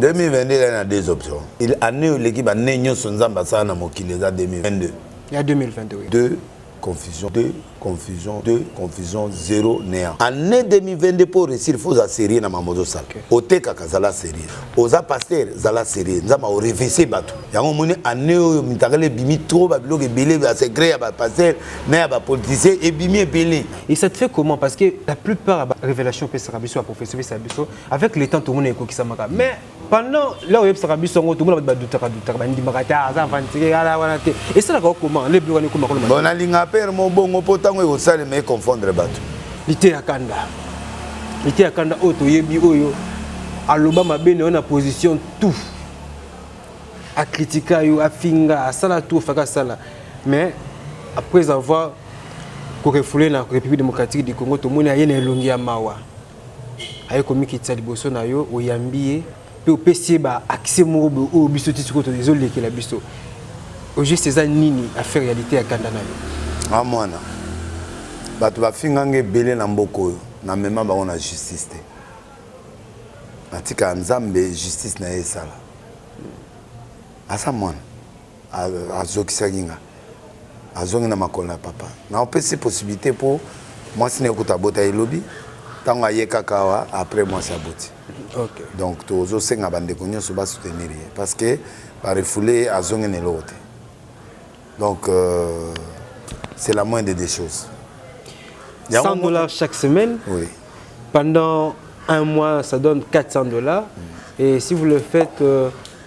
2022 il y a deux options. Il année l'équipe a né son ambassade na mokili za 2022. Il y a 2022 oui. Deux confusion, deux confusion, zéro néant. Année 2022 pour réussir, il faut la série na mamozo sal. Ote kakazala série. Oza pasteur zala série. Nzama o révisser bateau. Yango moni année o mitagale bimi trop babilo ke belé ba secret ba pasteur na ba politicien et bimi belé. Et ça te fait comment parce que la plupart révélation peut se rabiso à professeur Sabiso avec le temps tout le monde est ko kisamaka. Mais pendant là où il sera biso tout le monde va douter ba ndimaka ta za vantique ala wana te. Et ça là comment les bureaux comment bon alinga père mo bongo potango e osale me confondre bato. Lité akanda. Lité akanda oto yebi oyo aloba mabene on a position tout. A critiquer yo a finga a sala tout faka sala. Mais après avoir refoulé la République démocratique du Congo tout le monde a yene elongi ya mawa. Ayo komi kitsa liboso na yo oyambié pe opesi ba accès mo o biso tiko to désolé que la biso. Au juste ça nini affaire réalité akanda na yo. Ah mwana. Bato ba fingange belé na mboko na mema ba on a justice te. Atika nzambe justice na esala. Asa mwana. Azokisa ginga. Azongi na makolo na papa. Na opesi possibilité pour moi sine ko tabota elobi. Tango ayeka kawa après moi saboti. OK. Donc tozo senga bande konyo so ba soutenir parce que ba refoulé azongi ne l'autre. Donc c'est la moindre des choses. $100 chaque semaine. Oui. Pendant un mois, ça donne $400. Et si vous le faites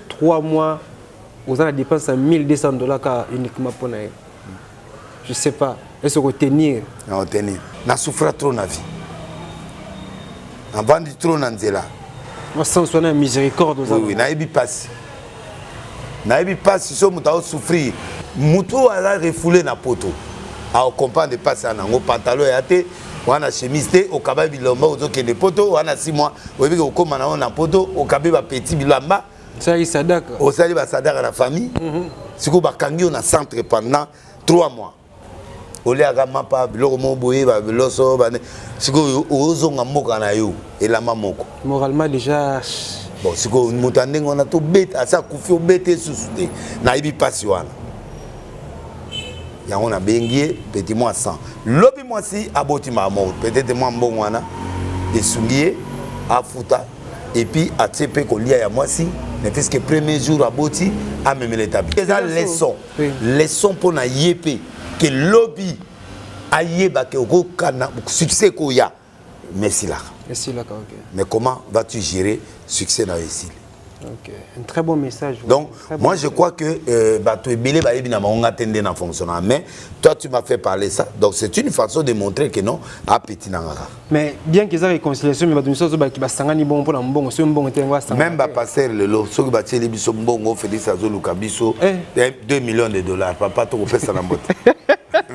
3 mois, vous allez dépenser $1,200 uniquement pour naïe. Je ne sais pas. Est-ce que tenir? Non, tenir. Na souffre trop na vie. Avant de trop na nzela. Moi, sans soigner miséricorde aux oui, na ebi passe. Na ebi passe, si somme ta souffrir. Mutu ala refoulé na poto. A comprendre passer na ngo pantalon ya te, wana chemise te, o kaba bilomba ozo kende poto, wana 6 mois, o ebi ko koma na poto, o kabe ba petit bilamba. Ça y sadaka. O sali ba sadaka la famille. Siko ba kangi na centre pendant 3 mois. Ole agama pa biloko mo boye ba biloso ba siko ozo ngamoka na yo elamba moko. Moralement déjà bon siko mutande ngona to bête asa kufi obete susuté na ibi pasi wana. Ya on a bengié petit mois 100. Lobi moi si aboti ma mort peut-être moi mbongo wana esungié afuta et puis a tsepe ko lia ya moi si ne fait que premier jour aboti a même l'établi. C'est leçon pour na yépé que lobby ayeba que au kana succès ko ya merci là. Merci là OK. Mais comment vas-tu gérer succès dans ici? OK, un très bon message. Donc moi je crois que bato ebele ba ebina ma tende na fonctionnement mais toi tu m'as fait parler ça. Donc c'est une façon de montrer que non a petit nangara. Mais bien qu'ils aient réconciliation mais bato miso ba ki ba sangani bon pour na mbongo so mbongo tengo sangani. Même ba passer le lot so ba teli biso mbongo Félix Azoluka biso 2 millions de dollars papa to ko pesa na mbote.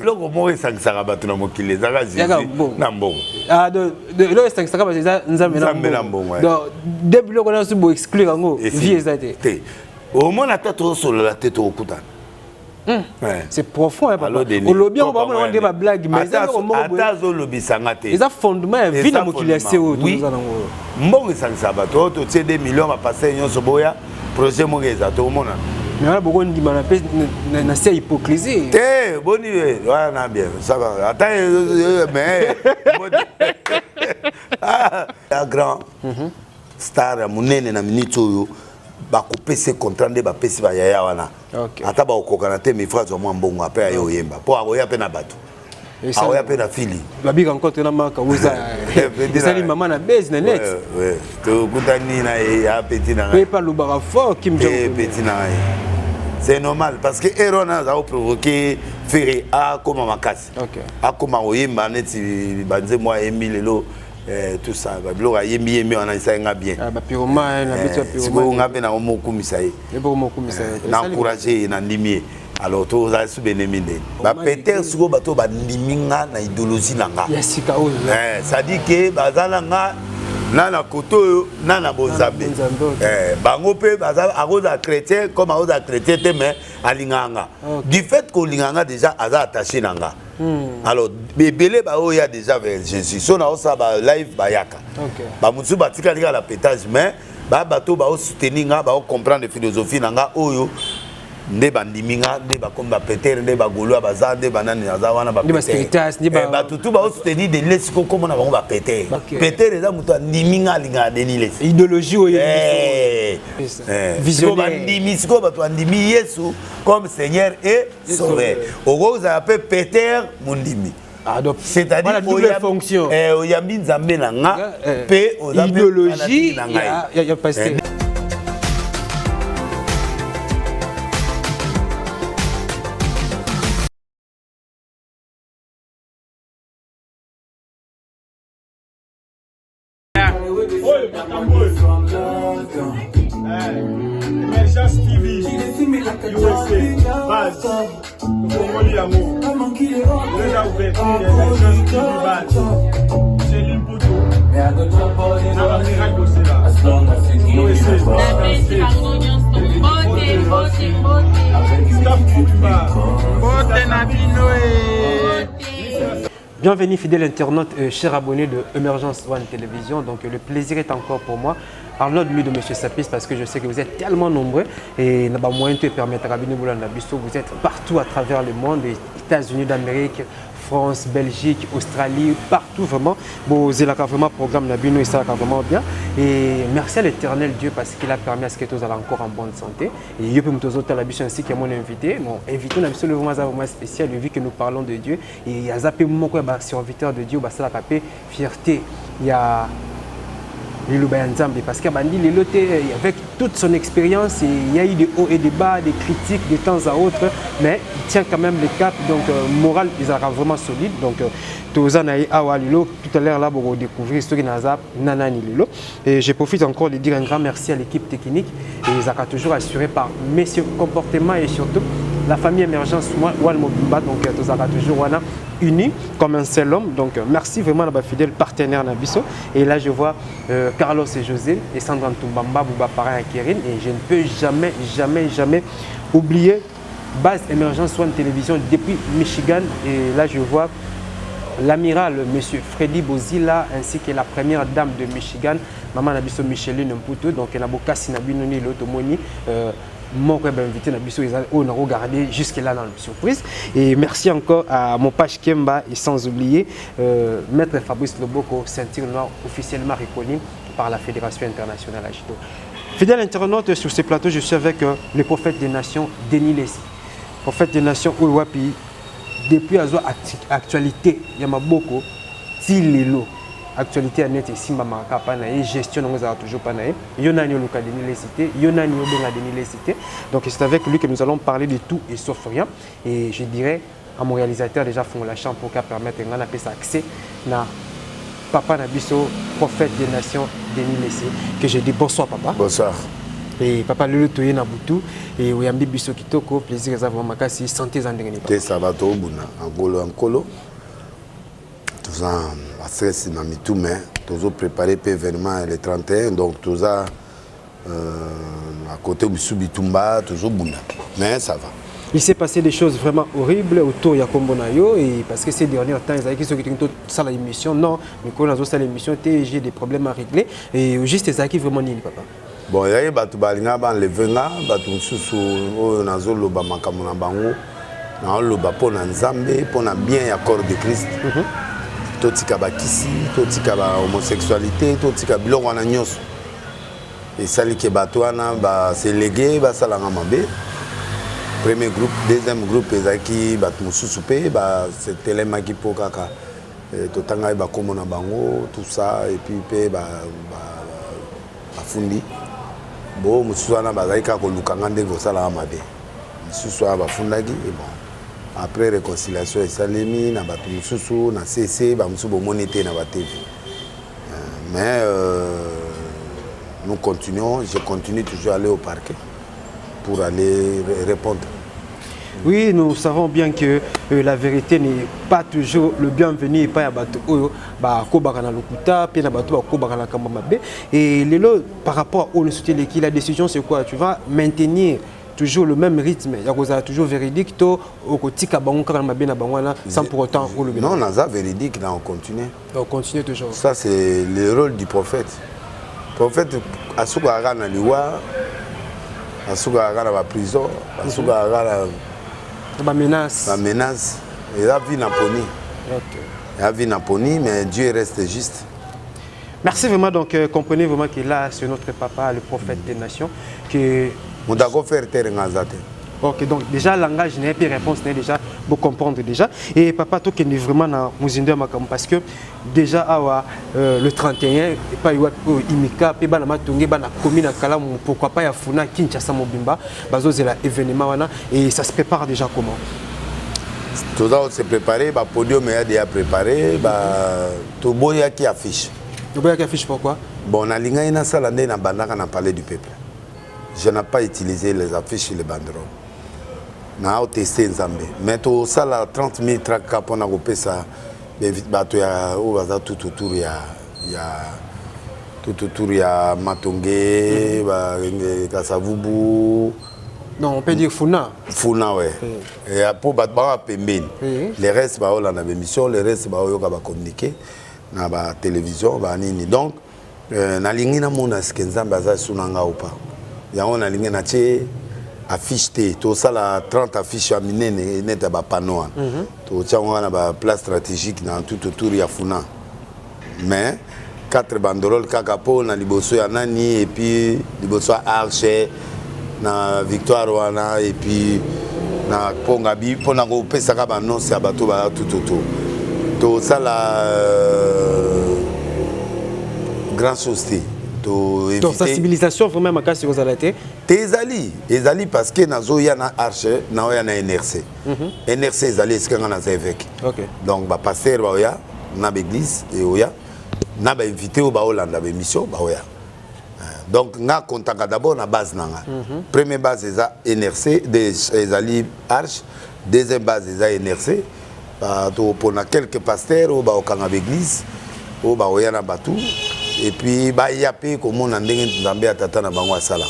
Loko mo esangisa bato na mokili zaka Jésus na mbongo. Ah de lo esangisa ba nzambe na mbongo. Donc deux biloko na so bo exclure ngo vie exacte. Au moins la tête sur la tête au couteau. C'est profond hein papa. Au lobby on va on débat blague mais ça au moment atazo lobby sangate. Les fondements vie na mokili assez haut tout ça ngo. Mbongo esangisa bato to tie 2 millions ba passer nyonso boya projet mo ngeza to mona. Mais on a beaucoup de mal na c'est hypocrisie. Boni voilà bien ça va. Attends mais la grand star munene na minute oyo ba couper ce contrat de ba pesi ba yaya wana. Ata ba okokana te mi frère mo mbongo après ayo yemba. Po akoya pe na bato. Akoya pe na fili. Ba bi rencontre na maka uza. Sali maman na base na net. Ouais. To kutani na ya petit na. Pe pas le bara fort Kim Jong. Petit na. C'est normal parce que Erona a provoqué Ferré a comme makasi. A comme oyemba neti banze moi Emilelo tout ça ba bilo ga yemi on a ça nga bien. Ba pyromane na bitu pyromane. Siko nga be na mo kumisa ye. Ebo mo kumisa ye. Na encourager na ndimie. Alors to za su beneminde. Ba Peter siko bato ba ndiminga na idéologie nanga. Yasika o. Ça dit que bazala nga nana koto nana bozambe bango pe baza akoza chrétien comme akoza chrétien te mais alinganga du fait que linganga déjà aza attaché nanga alors bebele ba oya déjà vers Jésus so na osa ba live bayaka ba mutsu batika lika la pétage mais bato ba soutenir nga ba comprendre philosophie nanga oyo nde bandiminga nde bakomba Peter nde bagolo baza nde banani naza wana ba Peter bato tout ba soutenir de lesiko comme na bango ba Peter Peter eza muto andiminga linga denile idéologie oyo visionnaire bandimi siko bato andimi Yesu comme Seigneur et Sauveur ogo za appelle Peter mundimi. C'est-à-dire voilà, double fonction. Oyambi nzambe na nga pe idéologie il y a passé. Emergence TV, USA, base, Congolais amour. Déjà ouvert, Emergence TV, base. C'est l'imputo. Ça va faire bosser là. USA, Bienvenue fidèles internautes, chers abonnés de Emergence One Télévision. Donc le plaisir est encore pour moi. Arnaud lui de Monsieur Sapis parce que je sais que vous êtes tellement nombreux et n'a pas moyen de permettre à vous êtes partout à travers le monde, les États-Unis d'Amérique, France, Belgique, Australie, partout vraiment. Bon, c'est vraiment programme Nabino et ça va vraiment bien. Et merci à l'Éternel Dieu parce qu'il a permis à ce que tous allons encore en bonne santé. Et je peux me dire la ainsi que mon invité. Mon invité n'a vraiment spécial vu que nous parlons de Dieu. Et il y a zappé mon serviteur de Dieu, ça la fierté. Il y a parce qu'avec toute son expérience, il y a eu des hauts et des bas, des critiques de temps à autre, mais il tient quand même les caps, donc moral, ils sont vraiment solides. Donc tout à l'heure là pour découvrir ce qui Nanani Lilo. Et je profite encore de dire un grand merci à l'équipe technique et ils ont toujours assuré par messieurs comportement et surtout la famille Émergence One Mobimba, donc tous ont toujours unis comme un seul homme. Donc merci vraiment à ma fidèle partenaire Nabiso. Et là je vois Carlos et José et Sandra Ntumbamba, Bouba Parrain et Kérine. Et je ne peux jamais oublier Base Émergence One Télévision depuis Michigan. Et là je vois l'amiral M. Freddy Bozila ainsi que la première dame de Michigan, Maman Nabiso Micheline Mputo. Donc elle a beaucoup de Nabinoni l'automoni. Mon invité on a regardé jusque-là dans la surprise. Et merci encore à mon page Kemba et sans oublier Maître Fabrice Loboko, ceinture noire officiellement reconnu par la Fédération internationale Agito. Fidèle internaute, sur ce plateau, je suis avec le prophète des nations, Denis Lessi. Prophète des nations, Ouapi, depuis actualité, il y a beaucoup, Tilelo. Actualité net et Simba Maraka Panae, gestion nous a toujours Panae. Yonani Luka Denis Lesité, Yonani Obenga Denis Lesité. Donc c'est avec lui que nous allons parler de tout et sauf rien. Et je dirais à mon réalisateur déjà font la chambre pour permettre un appel accès na Papa Nabiso, prophète des nations Denis Lesité. Que je dis bonsoir papa. Bonsoir. Et papa Lolo Toye Nabutu et Oyambi Biso Kitoko, plaisir à vous makasi santé zandengeni. Te sabato buna angolo. Tout ça stress na mitou mais toujours préparé pour événement le 31 donc tout ça à côté de Bitumba toujours buna mais ça va. Il s'est passé des choses vraiment horribles autour de Yakombonayo et parce que ces derniers temps ils avaient qui ça l'émission non mais quand on a ça l'émission j'ai des problèmes à régler et juste ça qui vraiment nini papa. Bon il y a batu balinga ban levenga batu susu o nazo loba makambo na bango na loba pona nzambe pona bien ya corps de Christ. Totika bakisi, totika ba homosexualité, totika biloko wana nyonso. Et sali ke bato wana ba c'est légué ba salanga mabe. Premier groupe, deuxième groupe ezaki bato mususu pe ba c'était les maki po kaka. Totanga ba komona bango tout ça et puis pe ba fundi. Bo mususu wana bazalika ko lukanga ndenge salanga mabe. Mususu ba fundaki et bon. Après réconciliation et salemi na batu mususu na CC ba mususu monité na ba TV. Mais nous continuons, je continue toujours à aller au parquet pour aller répondre. Oui, nous savons bien que la vérité n'est pas toujours le bienvenu et pas à bateau oyo ba kobaka na lokuta pe na bateau ba kobaka na kambamabe et lelo par rapport au soutien l'équipe la décision c'est quoi? Tu vas maintenir toujours le même rythme, il y a toujours véridique, sans pour autant relever. Non, on a véridique, là on continue. On continue toujours. Ça c'est le rôle du prophète. prophète asuka aga na liwa asuka aga na prison asuka aga na menace il a vu na poni. Il a vu na poni mais Dieu reste juste. Merci vraiment, donc comprenez vraiment que là c'est notre papa le prophète des nations que on doit faire terre ngazate. Ok, donc déjà langage n'est pas réponse n'est déjà vous comprendre déjà et papa toi qui est vraiment dans Muzinde Makam parce que déjà le 31 et pas imika pe bana matonge bana commune à Kalamu pourquoi pas ya funa Kinshasa Mobimba bazo c'est l'événement wana et ça se prépare déjà comment? Tout ça se préparer ba podium est déjà préparé ba to boya qui affiche. To boya qui affiche pourquoi? Bon na linga ina sala ndé na bandaka na parler du peuple. Je n'ai pas utilisé les affiches et les banderoles. Na testé Nzambe mais to sala 30 000 tracts pour na kopesa bato ya o baza tout autour ya Matongé ba Kasavubu. Non, on peut dire Funa. Funa, ouais. Et pour battre pembeni. Les restes ba la émission, les restes ba yo ka ba communiquer na ba télévision ba nini. Donc na lingi na mona Nzambe aza sunanga ou pas. Ya on na lingi na tie affiche te to sala 30 affiches à minene net ba panneau. To tia on na ba place stratégique dans tout autour ya Funa. Mais 4 banderoles kakapo na liboso ya nani et puis liboso Arche na victoire wana et puis na pongabi pona ko pesa ka ba non c'est abato ba tout autour. To sala grand société. Donc sensibilisation vraiment ma casse sur zalaté ezali parce que nazo ya na Arche na ya na NRC NRC ezali est-ce que na évêque donc ba pasteur ba ya na l'église et oya na ba invité au ba Hollande ba mission ba oya donc nga contacta d'abord na base nanga première base eza NRC des ezali Arche deuxième base eza NRC ba to pona quelques pasteurs au ba okanga l'église au ba oya na batu. Et puis, il y a peu comme on a dit dans le tata na bango sala.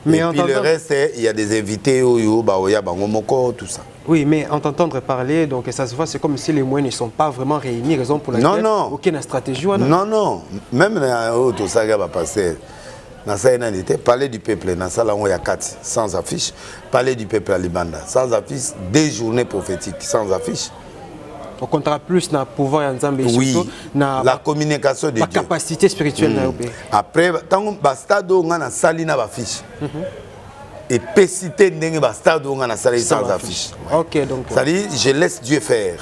Mais et puis le reste, il y a des invités tout ça. Oui, mais en t'entendre parler, donc ça se voit, c'est comme si les moyens ne sont pas vraiment réunis, raison pour laquelle aucune stratégie. Non, même tout ça va passer. Parler du peuple, dans ça, il y a 4 sans affiche. Parler du peuple à Libanda, sans affiche, 2 journées prophétiques sans affiche. On comptera plus dans le pouvoir Nzambe oui, la communication de Dieu. La capacité spirituelle. Après, tant que stade on a sali na affiche. Et pécité ndenge ba stade on a sali sans affiche. OK, donc ça dit je laisse Dieu faire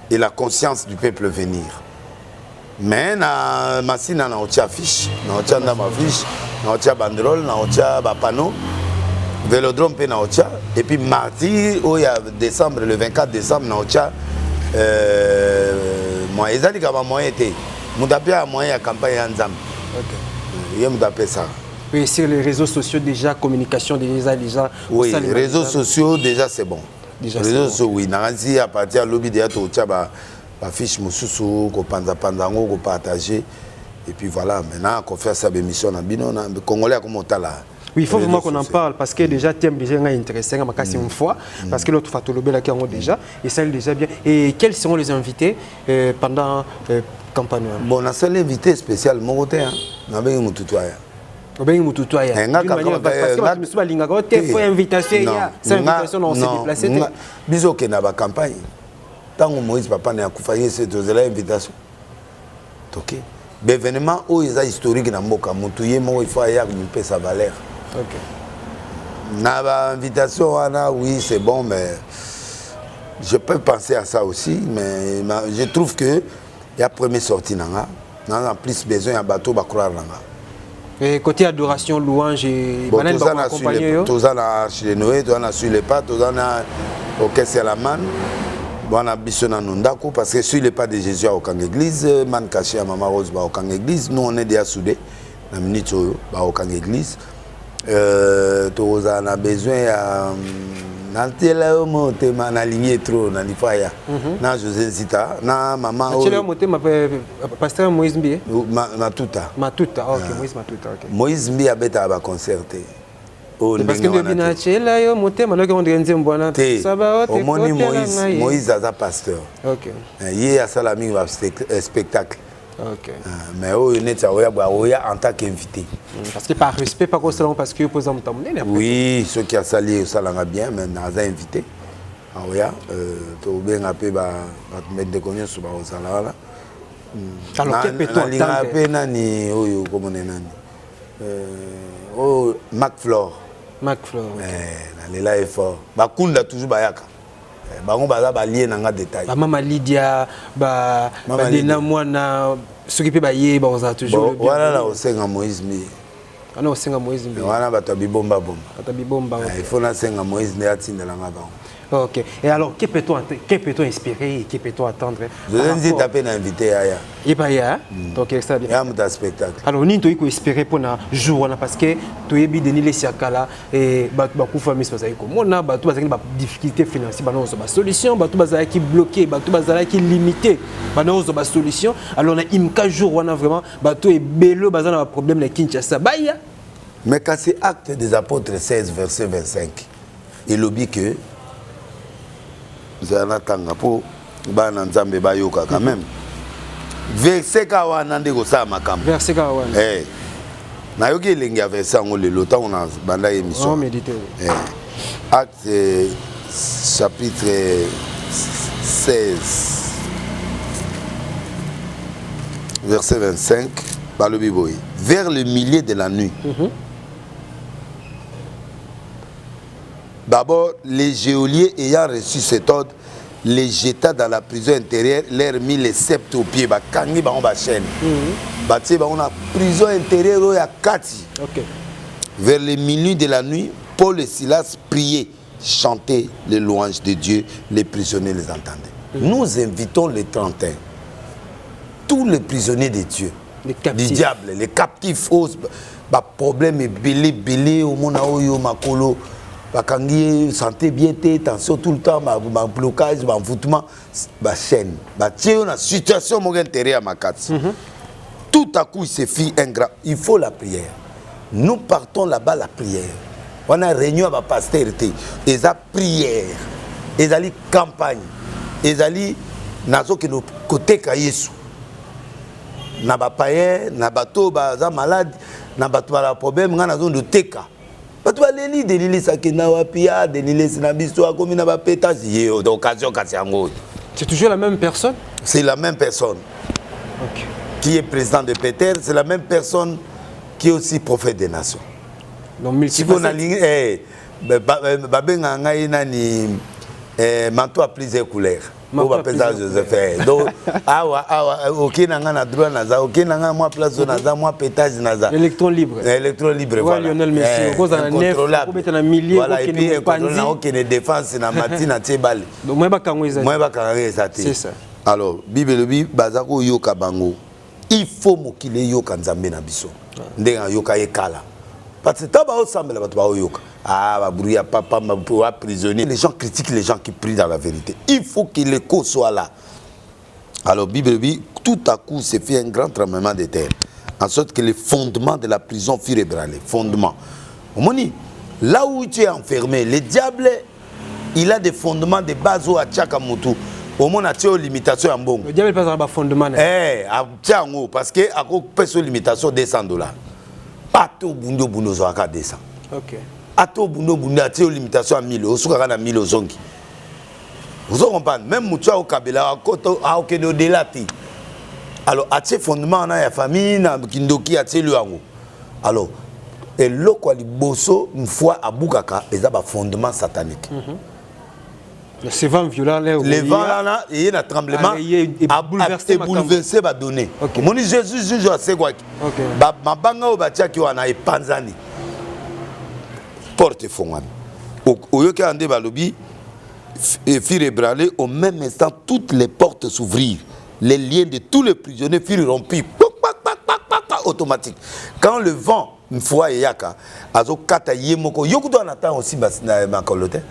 et la conscience du peuple venir. Mais na masina na ocha affiche, na ocha na affiche, na ocha banderole, na ocha ba panneau. Vélodrome pe na ocha et puis mardi au décembre le 24 décembre na ocha moi ils allaient comme moyen était mudapia moyen à campagne Nzambe. OK. Il mudapia ça. Oui, sur les réseaux sociaux déjà communication déjà oui, les réseaux sociaux déjà c'est bon. Déjà les réseaux sociaux oui, nanzi à partir lobby déjà to tchaba ba fiche mususu ko panza panzango ko partager et puis voilà maintenant qu'on fait sa émission na bino na congolais comme otala. Oui, il faut vraiment qu'on en parle parce que déjà thème déjà intéressant à ma casse une fois parce que l'autre fatolobé là qui en déjà et ça déjà bien. Et quels seront les invités pendant campagne? Bon, on a seul invité spécial mon côté hein. Na bengi mututoya. Bengi mututoya. Parce que monsieur balinga ko te faut invitation ya. Cette invitation on s'est déplacé. Biso ke na ba campagne. Tango Moïse papa na kufaye cette invitation. OK. L'événement où il y a historique na mboka mutuye mo il faut y avoir sa valeur. OK. Na invitation oui, c'est bon mais je peux penser à ça aussi mais je trouve que il y a première sortie nanga, na plus besoin à bateau ba croire nanga. Et côté adoration, louange et banane ba accompagner yo. Tous na chez Noé, tous na sur les pas, tous na orchestre la man. Bon, on a bisona nundako parce que sur les pas de Jésus au camp église, man caché à Maman Rose au camp église, nous on est déjà soudés. Na minute au camp église. Tous on a besoin à nantela monter na ligne trop na lifaya. Na José Zita, na maman. Nantela monter ma pasteur Moïse Mbi. Matuta. Matuta, OK, Moïse Matuta, OK. Moïse Mbi abeta ba concerter. Parce que bina chela yo motema na ko ndienze mbwana saba wote omoni Moïse aza pasteur. OK. Yé a salami ba spectacle OK. Mais oyo net oya en tant qu'invité. Parce que par respect pas que salon parce que posant mon temps. Oui, ceux qui a sali ça l'a bien mais naza invité. Oya to ben appé ba mettre de connaître sur ba osala là. Alors quel peut-on attendre nani oyo comme on est nani. Oh McFlore. McFlore. Là est fort. Bakunda toujours bayaka. Bango baza ba lié nanga détail. Ba Mama Lydia ba dena mwana soki pe ba ye ba oza toujours. Voilà là au senga Moïse mi. Ana au senga Moïse mi. Voilà ba tabi bomba bomba. Tabi bomba. Il faut na senga Moïse ne atinde la ngaba. OK. Et alors que peut-on espérer, que peut-on attendre? Je vais taper invité aya. Et pas ya. Donc ça bien. Il y a un spectacle. Alors ni to espérer pour na jour on parce que to yebi deni les siakala et ba ku famille ça ko mona ba to ba difficulté financière ba no ba solution ba to ba qui bloqué ba to ba qui limité ba no ba solution alors na imka jour on a vraiment ba to e belo ba na problème na Kinshasa ba ya. Mais quand c'est Actes des Apôtres 16 verset 25 il lobby que Zana tanga po bana nzambe bayoka quand même. Verset kawana ndeko sa makamba. Verset kawana. Na yoki lengi verset ngo le lota on a banda émission. On méditer. Acte chapitre 16 verset 25 par le Bible. Vers le milieu de la nuit. D'abord, les geôliers ayant reçu cet ordre, les jeta dans la prison intérieure, leur mit les sceptres aux pieds, kangi ba on ba chaîne. On a prison intérieure à Kati. OK. Vers les minuit de la nuit, Paul et Silas priaient, chantaient les louanges de Dieu, les prisonniers les entendaient. Nous invitons les 31, tous les prisonniers de Dieu, du diable, les captifs, problème belé au monde oyo makolo. Bakangi santé bien tension tout le temps blocage envoûtement chaîne na situation mon intérieur makati tout à coup il se fit ingrat il faut la prière nous partons là-bas la prière on a réunion à pasteur et ça prière et ça campagne et ça nazo que nos côté ka Yesu na ba païen na bato baza malade na bato ba problème nga nazo de teka. C'est toujours la même personne? C'est la même personne. Okay. Qui est président de Péter, c'est la même personne qui est aussi prophète des nations. Donc, si vous avez manteau à plusieurs couleurs. Donc, ok, nanga droit naza, ok, nanga moi place naza, moi pétage naza. Électron libre. Électron libre, voilà. Lionel Messi, cause à neuf, voilà, et puis incontrôlable, ok, ne défense na matina tebal. Donc moi ba kango ezati. Moi ba kango ezati. C'est ça. Alors, Bible bi bazako yoka bango. Il faut mokile yoka nzambe na biso. Ndenga yoka ekala. Parce que taba osambela batu ba yoka. Ah, bah, brouilla papa, ma prisonnier. Les gens critiquent les gens qui prient dans la vérité. Il faut que l'écho soit là. Alors, Bible dit, tout à coup, s'est fait un grand tremblement de terre. En sorte que les fondements de la prison furent ébranlés. Fondements. Là où tu es enfermé, le diable, il a des fondements de base à Tchakamutu. Au moins, il y a une limitation en bon. Le diable n'a pas de fondement. Parce que à cause de limitation $200. Pas tout bundo bundo zoaka 200. OK. Ato bundo bundo a une limitation à 1000 euros, na 1000 euros. Vous comprenez? Même Moutua au Kabila, à aucun au-delà. Alors, à ce fondement, on a la famille, na Kindoki, à ce lieu. Alors, et le quoi, les bosso, une fois à Boukaka, ils ont un fondement satanique. Les vents violents, les vents là, il y a un tremblement, a bouleversé, va donner. Mon Jésus, je sais quoi. Ma banga au batia qui a Panzani. Porte fongane. Au lieu qu'un débat lobby, furent ébranlés, au même instant, toutes les portes s'ouvrirent. Les liens de tous les prisonniers furent rompus. Automatique. Quand le vent, une fois, il y a azo kata yemoko, yokudo en attend aussi ma colote.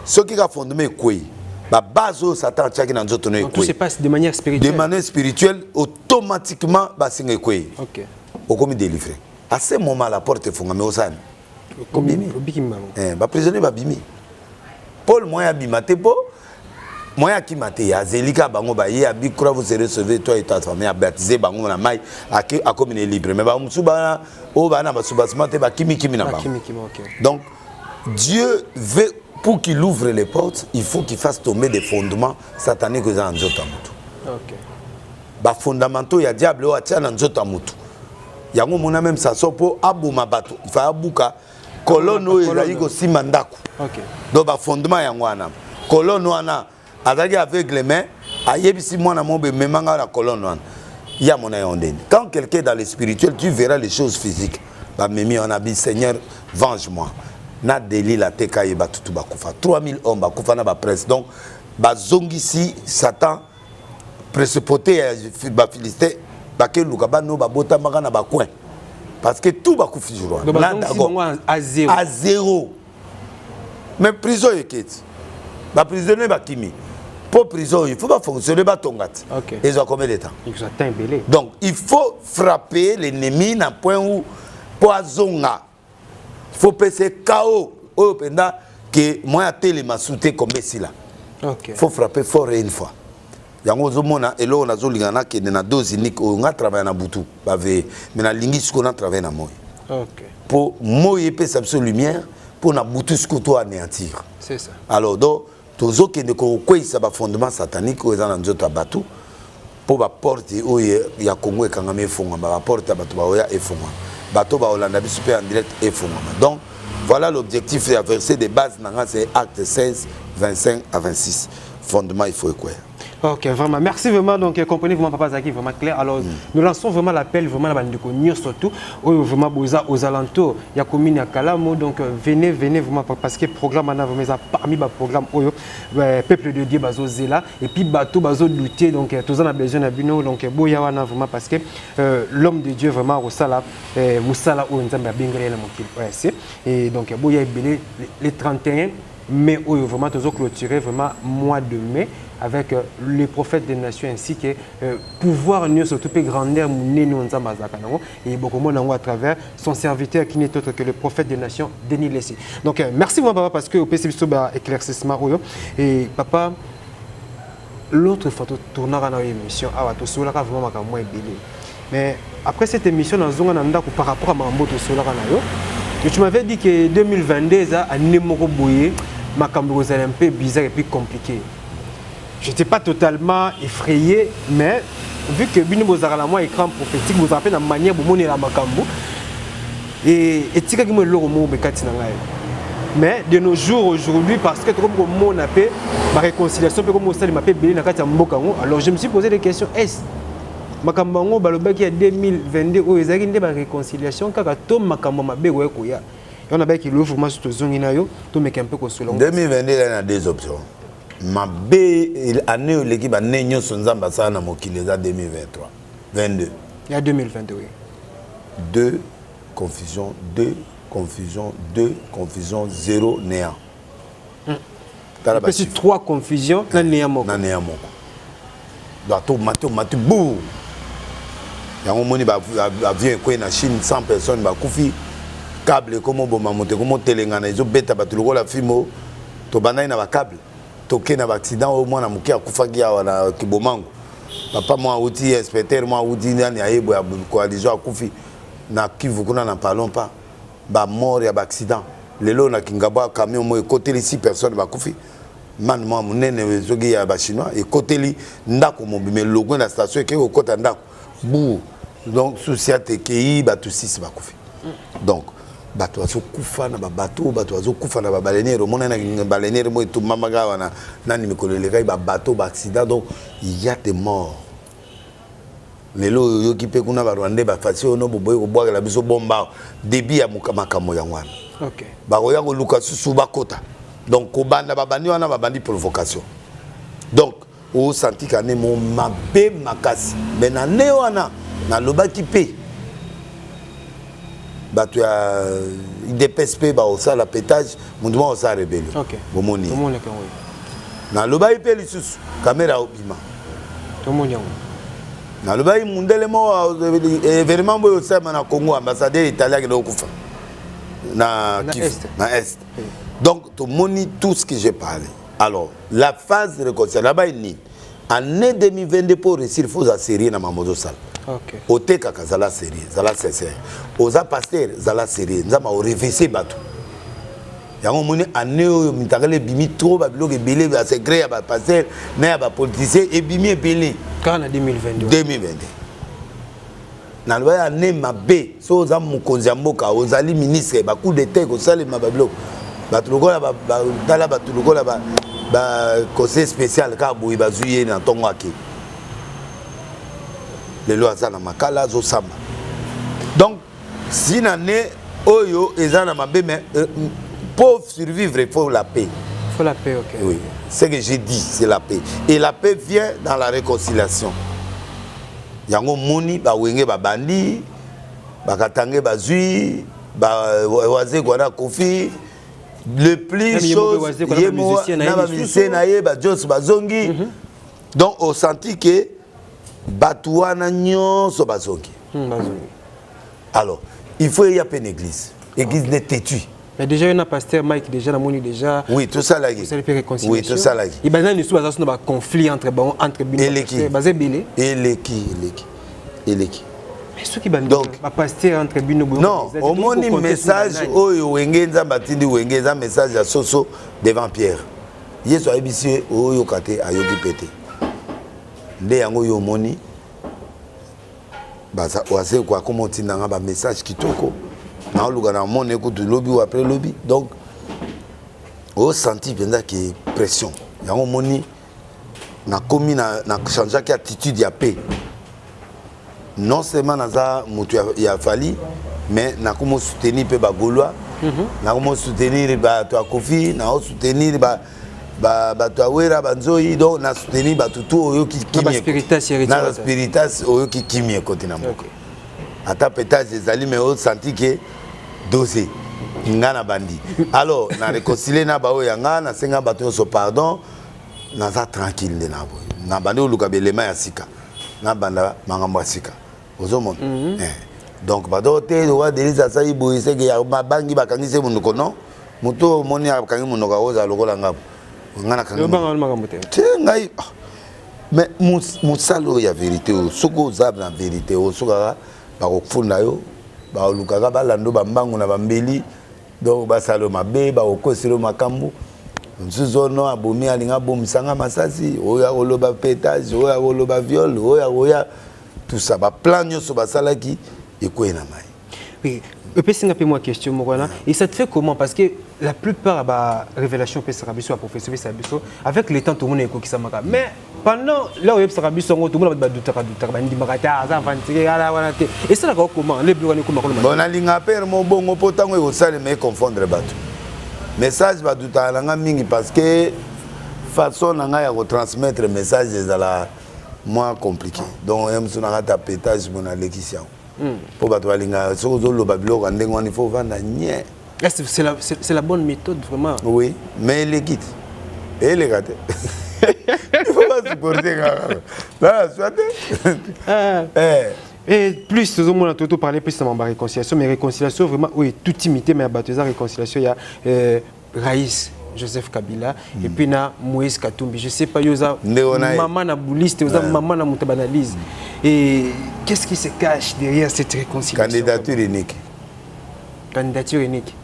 Ce qui a fondé quoi? La base où Satan tchaki dans notre nez. Tout se passe de manière spirituelle. De manière spirituelle, automatiquement, bah c'est quoi? OK. Au comme délivré. À ce moment, la porte est fongame au san. Comme prisonnier va bimi. Paul moi a bimate po moi à qui maté à Zelika bango ba ye abi croire vous recevoir toi et ta famille à baptiser bango na mai à comme il est libre mais ba musuba o ba na ba subasement te ba kimi na ba donc Dieu veut pour qu'il ouvre les portes il faut qu'il fasse tomber des fondements sataniques dans nzota mutu OK ba fondamentaux ya diable o atia na nzota mutu yango mona même ça sopo abuma bato il fa abuka kolono ezali ko simandako OK donc ba fondement yango wana kolono wana azaki avec les mains ayebisi mwana mobe memanga la colonne wana ya mona yondeni quand quelqu'un est dans le spirituel tu verras les choses physiques ba memi on a dit Seigneur venge-moi na deli la teka ye batutu bakufa 3000 hommes bakufa na ba presse donc ba zongisi Satan précipité ba Philistin ba ke luka ba no ba bota maka na ba coin parce que tout bakufi jour là d'accord à zéro mais prison yeketi ba prisonnier ba kimi pour prison il faut pas fonctionner ba tongati OK ils ont combien de temps donc il faut frapper l'ennemi na point où poisonga faut passer KO au pendant que moi a télé m'a sauté comme si là OK faut frapper fort une fois yango zomona elo na zolingana ke na dose unique on a travaillé na butu ba ve mais na lingi ce qu'on a travaillé na moi OK pour moi y peut sa lumière pour na butu ce que toi anéantir c'est ça alors donc tozo ke ndeko kwesa ba fondement satanique o ezana nzoto batu po ba porte o ya Congo e kangame fonga ba porte batu ba oya e fonga bato ba Hollande bi super en direct e fonga donc voilà l'objectif c'est verser des bases nanga c'est acte 16 25 à 26 fondement il faut quoi. Ok, vraiment. Merci vraiment. Donc, comprenez vraiment Papa Zaki, vraiment clair. Alors, nous lançons vraiment l'appel, vraiment, la surtout, vraiment aux alentours. Il y a commune à Kalamo, donc venez vraiment, parce que le programme, on a vraiment parmi les programmes, peuple de Dieu, bazo zela, et puis bateau, bazo lutter, donc, tous on a besoin de bino, donc, boyawana vraiment, parce que l'homme de Dieu, vraiment, au sala, moussala, ou nzamba, bingre, et donc, boya les 31 mai, vraiment, tous clôturer, vraiment, mois de mai, avec les prophètes des nations ainsi que pouvoir nous surtout grandeur et beaucoup de à travers son serviteur qui n'est autre que le prophète des nations Denis Lessi. Donc merci moi papa parce que au PCB éclaircissement et papa l'autre fois tourner dans l'émission ah tu sola vraiment moins belé mais après cette émission dans zone par rapport à mambo to sola yo tu m'avais dit que 2022 ça a nemoko boyé makambo un peu bizarre et puis compliqué. Je n'étais pas totalement effrayé, mais vu que Bino Bozara moi écran prophétique, vous rappelez la manière de monter la makambo et tika qui me le romo bekati na ngai. Mais de nos jours aujourd'hui parce que comme on a fait ma réconciliation comme ça m'a fait belé na kati mboka ngo alors je me suis posé des questions est makambo ngo balobaki ya 2022 o ezaki nde ba réconciliation kaka to makambo mabe ko ya. On a bien qui l'ouvre moi sur zone na yo to meka un peu ko solo. 2022 il y a deux options. Ma B année l'équipe a néo son ambassade na mokili za 2023 22 il y a 2022 oui 2 confusion 0 néant c'est 3 confusions na néant moko bato matu bou yango moni ba avion ko na Chine 100 personnes ba kufi câble comme bomba monter comme telengana izo beta bato lokola fimo to banai na ba câble toké na accident au moins na muki akufaki ya na kibomango papa moi outi inspecteur moi outi ndani ayebo ya coalition akufi na Kivu kuna na parlons pas ba mort ya accident lelo na Kingaba camion moi côté les 6 personnes ba kufi man moi munene zogi ya ba chinois et côté li ndako mobime logo na station ke ko kota ndako bou donc société ki ba tous 6 ba kufi donc bato azo kufa na bato azo kufa na baleinière mona na baleinière mo to mamaga wana nani mikoleleka ba bateau ba accident donc il y a des morts lelo yo kipe kuna ba Rwanda ba fasi ono boboy ko bwa la biso bomba débit ya makambo ya ngwana OK ba roya ko luka susu bakota donc ko banda babandi wana babandi provocation donc o senti kané mo mabe makasi mais na ne wana na lobaki pe bato ya IDPSP ba osa la pétage mundu mo osa rebelle bomoni na lobai pe lisusu caméra obima to monyango na lobai mundele mo événement boyo sama na Congo ambassadeur italien qui dokufa na Est donc to moni tout ce que j'ai parlé Alors, la phase de réconciliation, là-bas, il en année 2022, pour réussir, il faut la série dans Mamodo Sal. Au Tekaka, ça la série, ça la sincère. Aux pasteurs, ça la série, ça m'a révisé bateau. Il y a un moment année où il y a des bimi trop, il y a des secrets, il y a des pasteurs, il y a des politiciens, et bimi est belé. Quand en 2022 2022. Dans l'année, ma bé, si vous avez mon konziamboka, vous avez ministre, bah coup de tête, vous avez ma bablo. Conseil spécial car boui bazuye na tongo ake les lois za na makala zo samba. Donc si nané oyo eza na mabe mais pour survivre il faut la paix. Il faut la paix, ok. Oui, ce que j'ai dit c'est la paix et la paix vient dans la réconciliation. Yango moni ba wenge ba bandi ba katange bazui ba waze kwa kofi. Le plus chose, donc on sentit que Batouana nyonso bazongi. Alors, il faut y avoir une église. L'église n'est têtue. Mais déjà, il y a un pasteur Mike, déjà, la moni déjà. Oui, tout ça là. Oui, tout ça là. Il y a un conflit entre Bino et mais ceux qui donc pasteur entre Bino non, au moins un message oyo wengenza batindi wengenza message à Soso devant Pierre. Yesu abisi oyo kate ayoki pété. Nde yango yo moni baza wase kwa comment tinanga ba message kitoko. Na luga na mone écoute lobby ou après lobby. Donc au senti pendant que pression. Yango moni na komi na changer ki attitude ya paix. Non seulement naza mutu ya fali mais na komo soutenir pe ba Gaulois na komo soutenir ba to Kofi na soutenir ba to Awera banzoi donc na soutenir ba tutu oyo ki na spiritas oyo ki kimie côté na moko ata pétage des amis mais on senti que dosé ngana bandi alors na réconcilier na ba oyo nga na senga ba to so pardon na za tranquille na boy na bandi oluka belema ya sika na banda mangambo sika. Donc, le roi de l'État, il y a un bangi qui est non. Muto moni akangi munoka oza lokola ngapo. Ngana kangi. Mais musalo ya vérité o soko zab na vérité o soka ba kokufunda yo ba lukaka ba lando ba mbangu na bambeli donc ba salo mabe ba okoselo makambu. Nzuzono abomi alinga bomisanga masasi oya oloba pétage oya oloba viol oya tout ça ba plan nyoso ba salaki ekoyena mai. Oui, peut singa pe moi question mokwana et ça te fait comment parce que la plupart ba révélation pe sarabiso a professeur sarabiso avec le temps tout le monde eko kisamaka mais pendant là où sarabiso ngo tout le monde ba douter ba ndimaka ta za vantique ala wana te et ça là comment les bloquer comment bon alinga père mo bongo potango eko sale mais confondre bato message ba douter nga mingi parce que façon nga ya retransmettre message des ala moins compliqué donc on a un pétage mon alekisien pour battre linga sozo lo babilo quand il faut vendre nie c'est la bonne méthode vraiment oui mais les quitte et les gâter il faut pas supporter là soit et plus nous on a tout parlé plus de réconciliation mais réconciliation vraiment oui toute imité mais abattre réconciliation il y a Raïs Joseph Kabila et puis na Moïse Katumbi je sais pas yoza maman na bouliste yoza maman na mutabanalise et qu'est-ce qui se cache derrière cette réconciliation candidature unique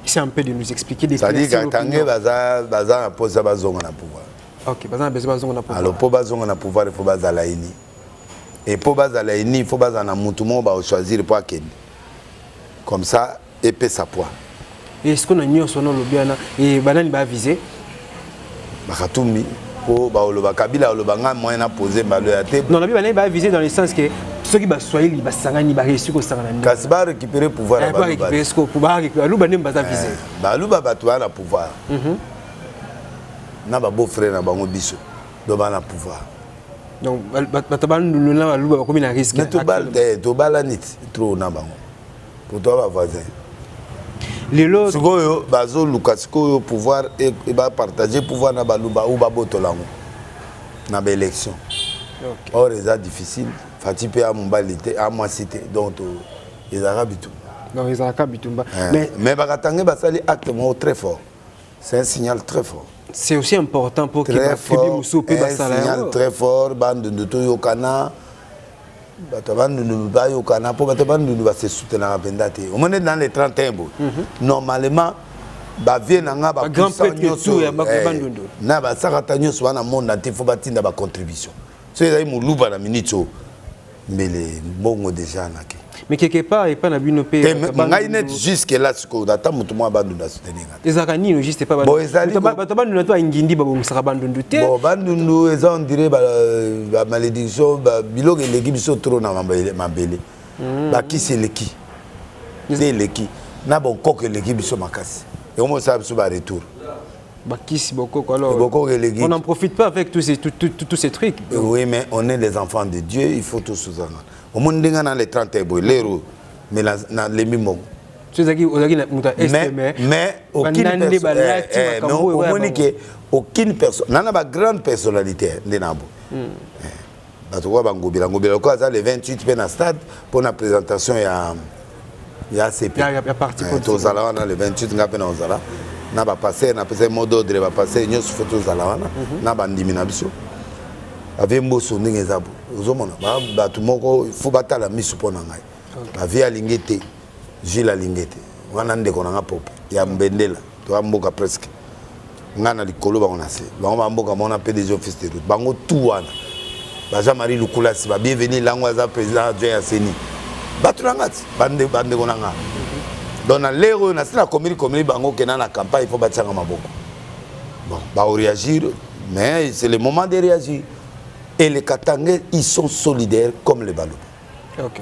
c'est un peu de nous expliquer des ça dit que tangé baza posa bazonga na pouvoir OK baza bazonga na pouvoir alors pour bazonga na pouvoir il faut bazala ini et pour bazala ini il faut bazana mutumo ba choisir pour akende comme ça épée sa poids. Est-ce qu'on a mis son nom le bien et banane va viser Bakatumbi pour ba Kabila le banga moyen à poser balo ya tête. Non la banane va viser dans le sens que ceux qui ba soyer li ba sangani ba réussir ko sangana. Kasba récupérer pouvoir ba récupérer ce pouvoir récupérer lu banane ba viser. Ba lu ba batwa na pouvoir. Na ba beau frère na bango biso do ba na pouvoir. Donc bataban lu na lu ba comme na risque. To bala nit trop na bango. Pour toi ba voisin. Les lots Sugoyo bazo Lucasco pouvoir et va partager pouvoir na baluba ou babotolango na ba élection. Or c'est difficile fati pe a mombalité a moi cité donc les arabes tout. Non les arabes tout mais bakatangé basali acte très fort. C'est un signal très fort. C'est aussi important pour que très fort. Un signal très fort. Bande de Toyokana. Batobandundu pour Batobandundu va se soutenir à Bendate. Au moment dans les 31 normalement, ba vie nanga ba grand prêtre ya Batobandundu. Na ba sakatanyo so na monde entier faut batinda ba contribution. So ezali muluba na minute mais les bongo déjà naki. Mais quelque part, il n'y a pas de bino pé. Net jusque là, ce qu'on attend, tout le monde va nous soutenir. Les Arani, ne juste pas. Bon, les Arani, nous avons un guindi, nous avons bandundu. Bon, bandundu, ils ont dirait la malédiction, bilog et l'équipe sont trop dans ma belle. Bah qui c'est l'équipe? C'est l'équipe. N'a bon coq et l'équipe sont ma casse. Et on ça sur le retour. Bah qui c'est beaucoup alors? On n'en profite pas avec tous ces trucs. Oui, mais on est les enfants de Dieu, il faut tous sous un. Au monde dans les 30 l'héros mais dans les mimos mais aucune personne n'a pas grande personnalité les 28 dans stade pour la présentation il y a CP tous dans le 28 n'a pas passé n'a pas mot d'ordre va passer nous photos n'a pas diminution avec Mbosso Ningezabo ozomona batu moko faut batala misu pona ngai ba via lingete Gilles lingete wana ndeko nanga pop ya mbendela to amboka presque ngana likolo ba onase ba mboka mona PDG office de route bango tout wana ba Jean-Marie Lukulasi ba bienvenue langwa za président adjoint ya Seni batu ngati bande konanga donc na lero na sina komili bango kena na campagne il faut batanga maboko bon ba réagir mais c'est le moment de réagir. Et les Katangais, ils sont solidaires comme les Balouba. Ok.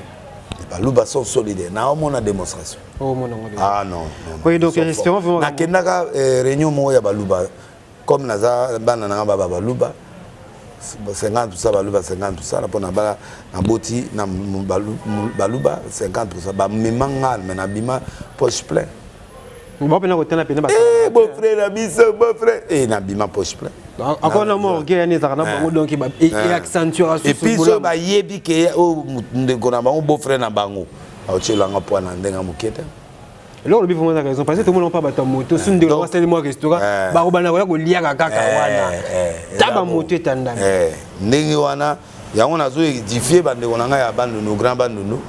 Les Balouba sont solidaires. Nous avons une démonstration. Ah non. Oui, donc espérons vraiment. Nous avons une réunion de Balouba. Comme nous avons Balouba, 50 tout ça, Balouba 50 tout ça. Pour nous avons Boti, Balouba 50 tout ça. Mais nous avons poche plein. Bon frère, beau-frère. Et nous avons poche plein. Encore un mot, qui est donc il accentue et puis so ba yebi ke o ndekona ba beau-frère na bango aocelanga po na ndenga muketa alors le bifo raison parce que tout le monde pas battre moto sun de roi c'est moi restaurant ba robana ko liaka kaka wana taba moto tanda ndenge wana yango nazo édifier bande konanga ya bandu no grand bandu no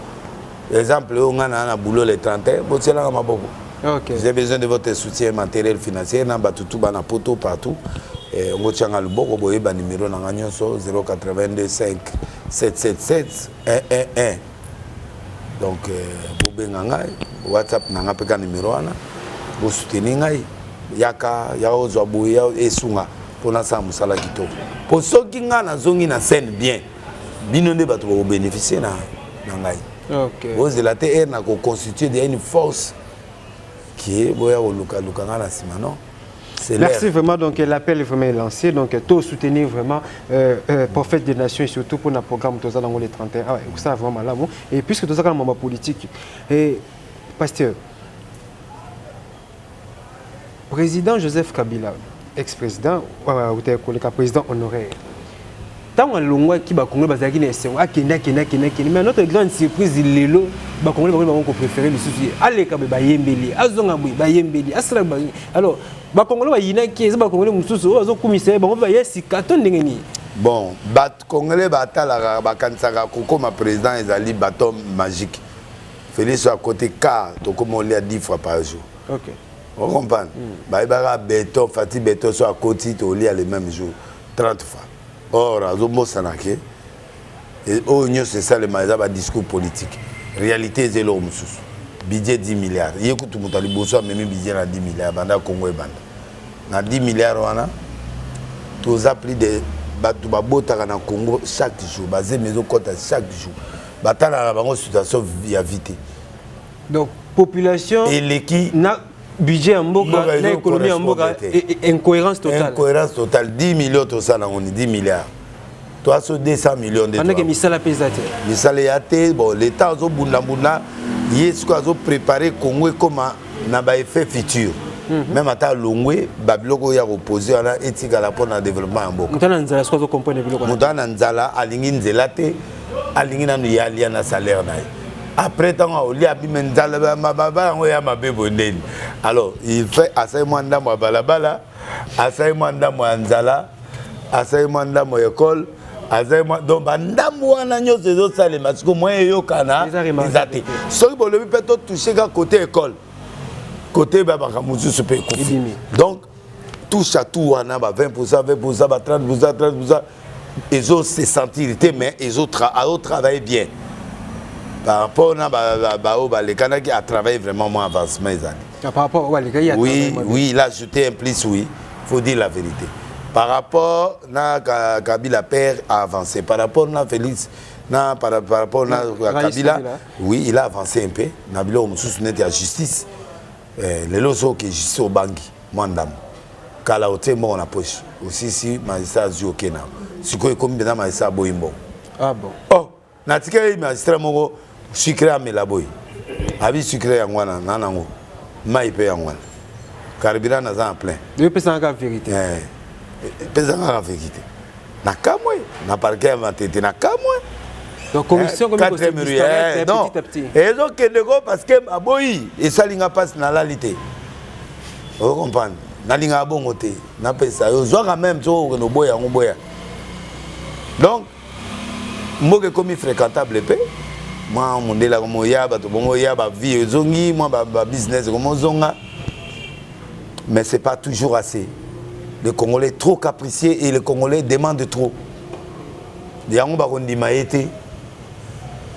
exemple o ngana na boulot les 30 bocelanga maboko. OK, j'ai besoin de votre soutien matériel financier na batutu bana poto partout. On tient le bon numéro 082 5 777 111. Donc, vous WhatsApp n'a pas numéro vous soutenez yaka yao zoabuya esunga pour na sa musala kitoko. Pour ceux qui ont na scène bien, binonde bato ba bénéficier na ngai. OK. Vous la TR na constituer une force qui est boya luka na simano. Merci vraiment, donc l'appel est vraiment lancé, donc tout soutenir vraiment Prophète des Nations et surtout pour le programme tout ça dans les 31. Ah ouais, ça vraiment là bon. Et puisque tout ça comme politique, et pasteur, président Joseph Kabila, ex-président, ou président honoraire. Tant on longwa qui va Congo bazaki na esengo akenda mais notre grande surprise lelo ba Congo ba préféré le souci allez ka ba yembeli azonga ba yembeli asra ba alors ba Congo ba yina ki ba Congo mususu azo commissaire ba ba yesi katon ndengeni bon bat Congolais ba tala ba kansaka comme président ezali bâton magique Félix à côté car to comme on l'a 10 fois par jour. OK, on comprend ba ibara béton Fati béton sur à côté to lit le même jour 30 fois. Or, et c'est ça le discours politique. Réalité, c'est l'homme. Budget 10 milliards. Il y a tout le monde qui a budget à 10 milliards. Banda Congo et Banda. Dans 10 milliards, on a tous appris de Batouba dans Congo chaque jour. Basé maison côte chaque jour. Batala la situation via vite. Donc, population. Et l'équipe. Budget en Mboka, l'économie en Mboka, incohérence totale. Incohérence totale, 10 millions, tout ça, on est 10 milliards. Toi, sur 200 millions de dollars. On a mis ça la pesate. Mais bon, l'État a préparé Congo comme un effet futur. Même à Longwe, Babiloko a opposé à l'éthique à la pour le développement en Mboka. Moutananzala, ce qu'on comprend. Moutananzala, Alingin Zelate, Alingin Yaliana salaire. Après tant au lia bimenzala mababa ngoya mabebondeni. Alors, il fait assez manda mo balabala, assez manda mo anzala, assez manda mo école, assez donc bandambo wana nyoso zo sale masiko moyen yo kana ezate. Soki bo lebi peut toucher ka côté école. Côté baba kamuzu se peut confier. Donc touche à tout wana ba 20%, 20%, ba 30%, 30%. Ils ont se sentir mais ils ont travaillé bien. Par rapport à les Canadiens qui a travaillé vraiment moins avancement les années. Par rapport à oui, il a ajouté un plus, oui, il faut dire la vérité. Par rapport à Kabila père a avancé. Par rapport à Félix, par rapport à Kabila, oui, il a avancé un peu. Nabila Oumoussous n'est à justice. Les losos qui justice au Bangui, Mandam. Kalaote mon approche. Aussi si magistrat Zioukena. Si vous avez commis dans magistrat Boimbo. Ah bon. Oh, natika magistrat Mongo. Sucré à Melaboy. Abi sucré à Ngwana, Nanango. Maïpé à Ngwana. Carburant n'a en plein. Deux personnes en vérité. Personne en vérité. N'a qu'à moi. N'a pas qu'à inventer. N'a qu'à moi. Donc, commission comme ça, petit à petit. Et donc, parce que Aboyi, et ça, il n'y a pas de nalité. Vous comprenez? Il n'y a pas de côté. Il n'y a pas de ça. Vous avez même chose que nous boyons. Donc, moi, je suis fréquentable. Moi, je suis là, je vie, je business, mais ce n'est pas toujours assez. Les Congolais sont trop capricieux et les Congolais demandent trop.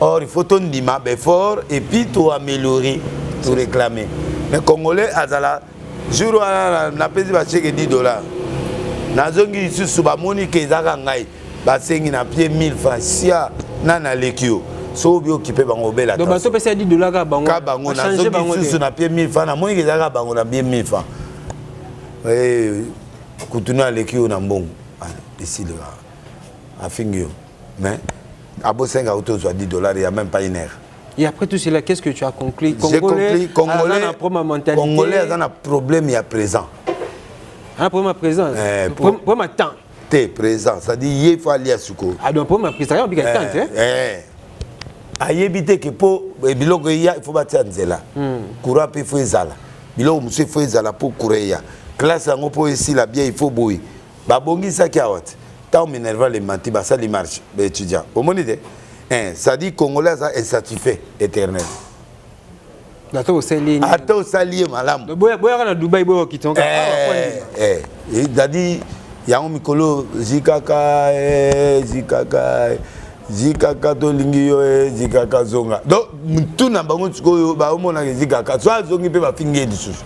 Or, il faut ton dima fort et puis tout améliorer, tout réclamer. Les Congolais, jour où on a payé $10, nazongi ici sous bamoni que zagangai, basengi na pied 1000 francs. Si na lekio. So bi occupé bango bela. Donc bato pesa $10 ka bango. Ka bango na so bi na pied 1000 francs na moni ke zaka bango na bien 1000 francs. Kutuna lekio na mbongo. Ici là. A fingio. Mais à Bosenga auto soit $10, il y a même pas une heure. Et après tout cela, qu'est-ce que tu as conclu? J'ai conclu Congolais a un problème il y a présent. Un problème à présent. Problème à temps. T'es présent, ça dit il faut aller à Souko. Ah donc problème à présent, il y a temps hein. Aïe éviter que pour biloko il faut bâtir nzela. Courant il faut ezala. Biloko monsieur faut ezala pour courir. Classe en pour ici la bien il faut boui. Ba bongi ça qui a wat. Tant m'énerve les menti ba ça les marche les étudiants. Au monite. Ça dit Congolais ça est satisfait éternel. Attends sali. Attends sali malam. Boya na Dubaï boya kitonga. Il a dit ya mikolo zikaka zikaka to lingi yo zikaka zonga. Donc tout na bango tsiko ba omona zikaka. Soit zongi pe ba fingi disusu.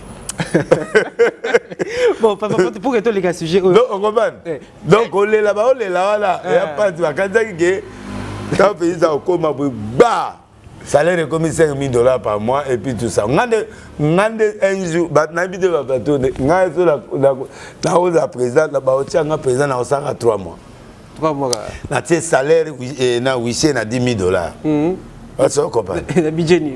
Bon, papa, pour que tu les sujets. Donc on comprend. Donc on est là-bas, on est là, il y a pas de vacances qui quand pays ça au coma bah salaire comme $5,000 par mois et puis tout ça. Ngande un jour, bah n'habite pas bateau. Ngande la hausse à présent, la baotia nga présent na osanga 3 mois. 3 mois. Na tes salaire na wissé na $10,000. Parce qu'on comprend. Le budget ni.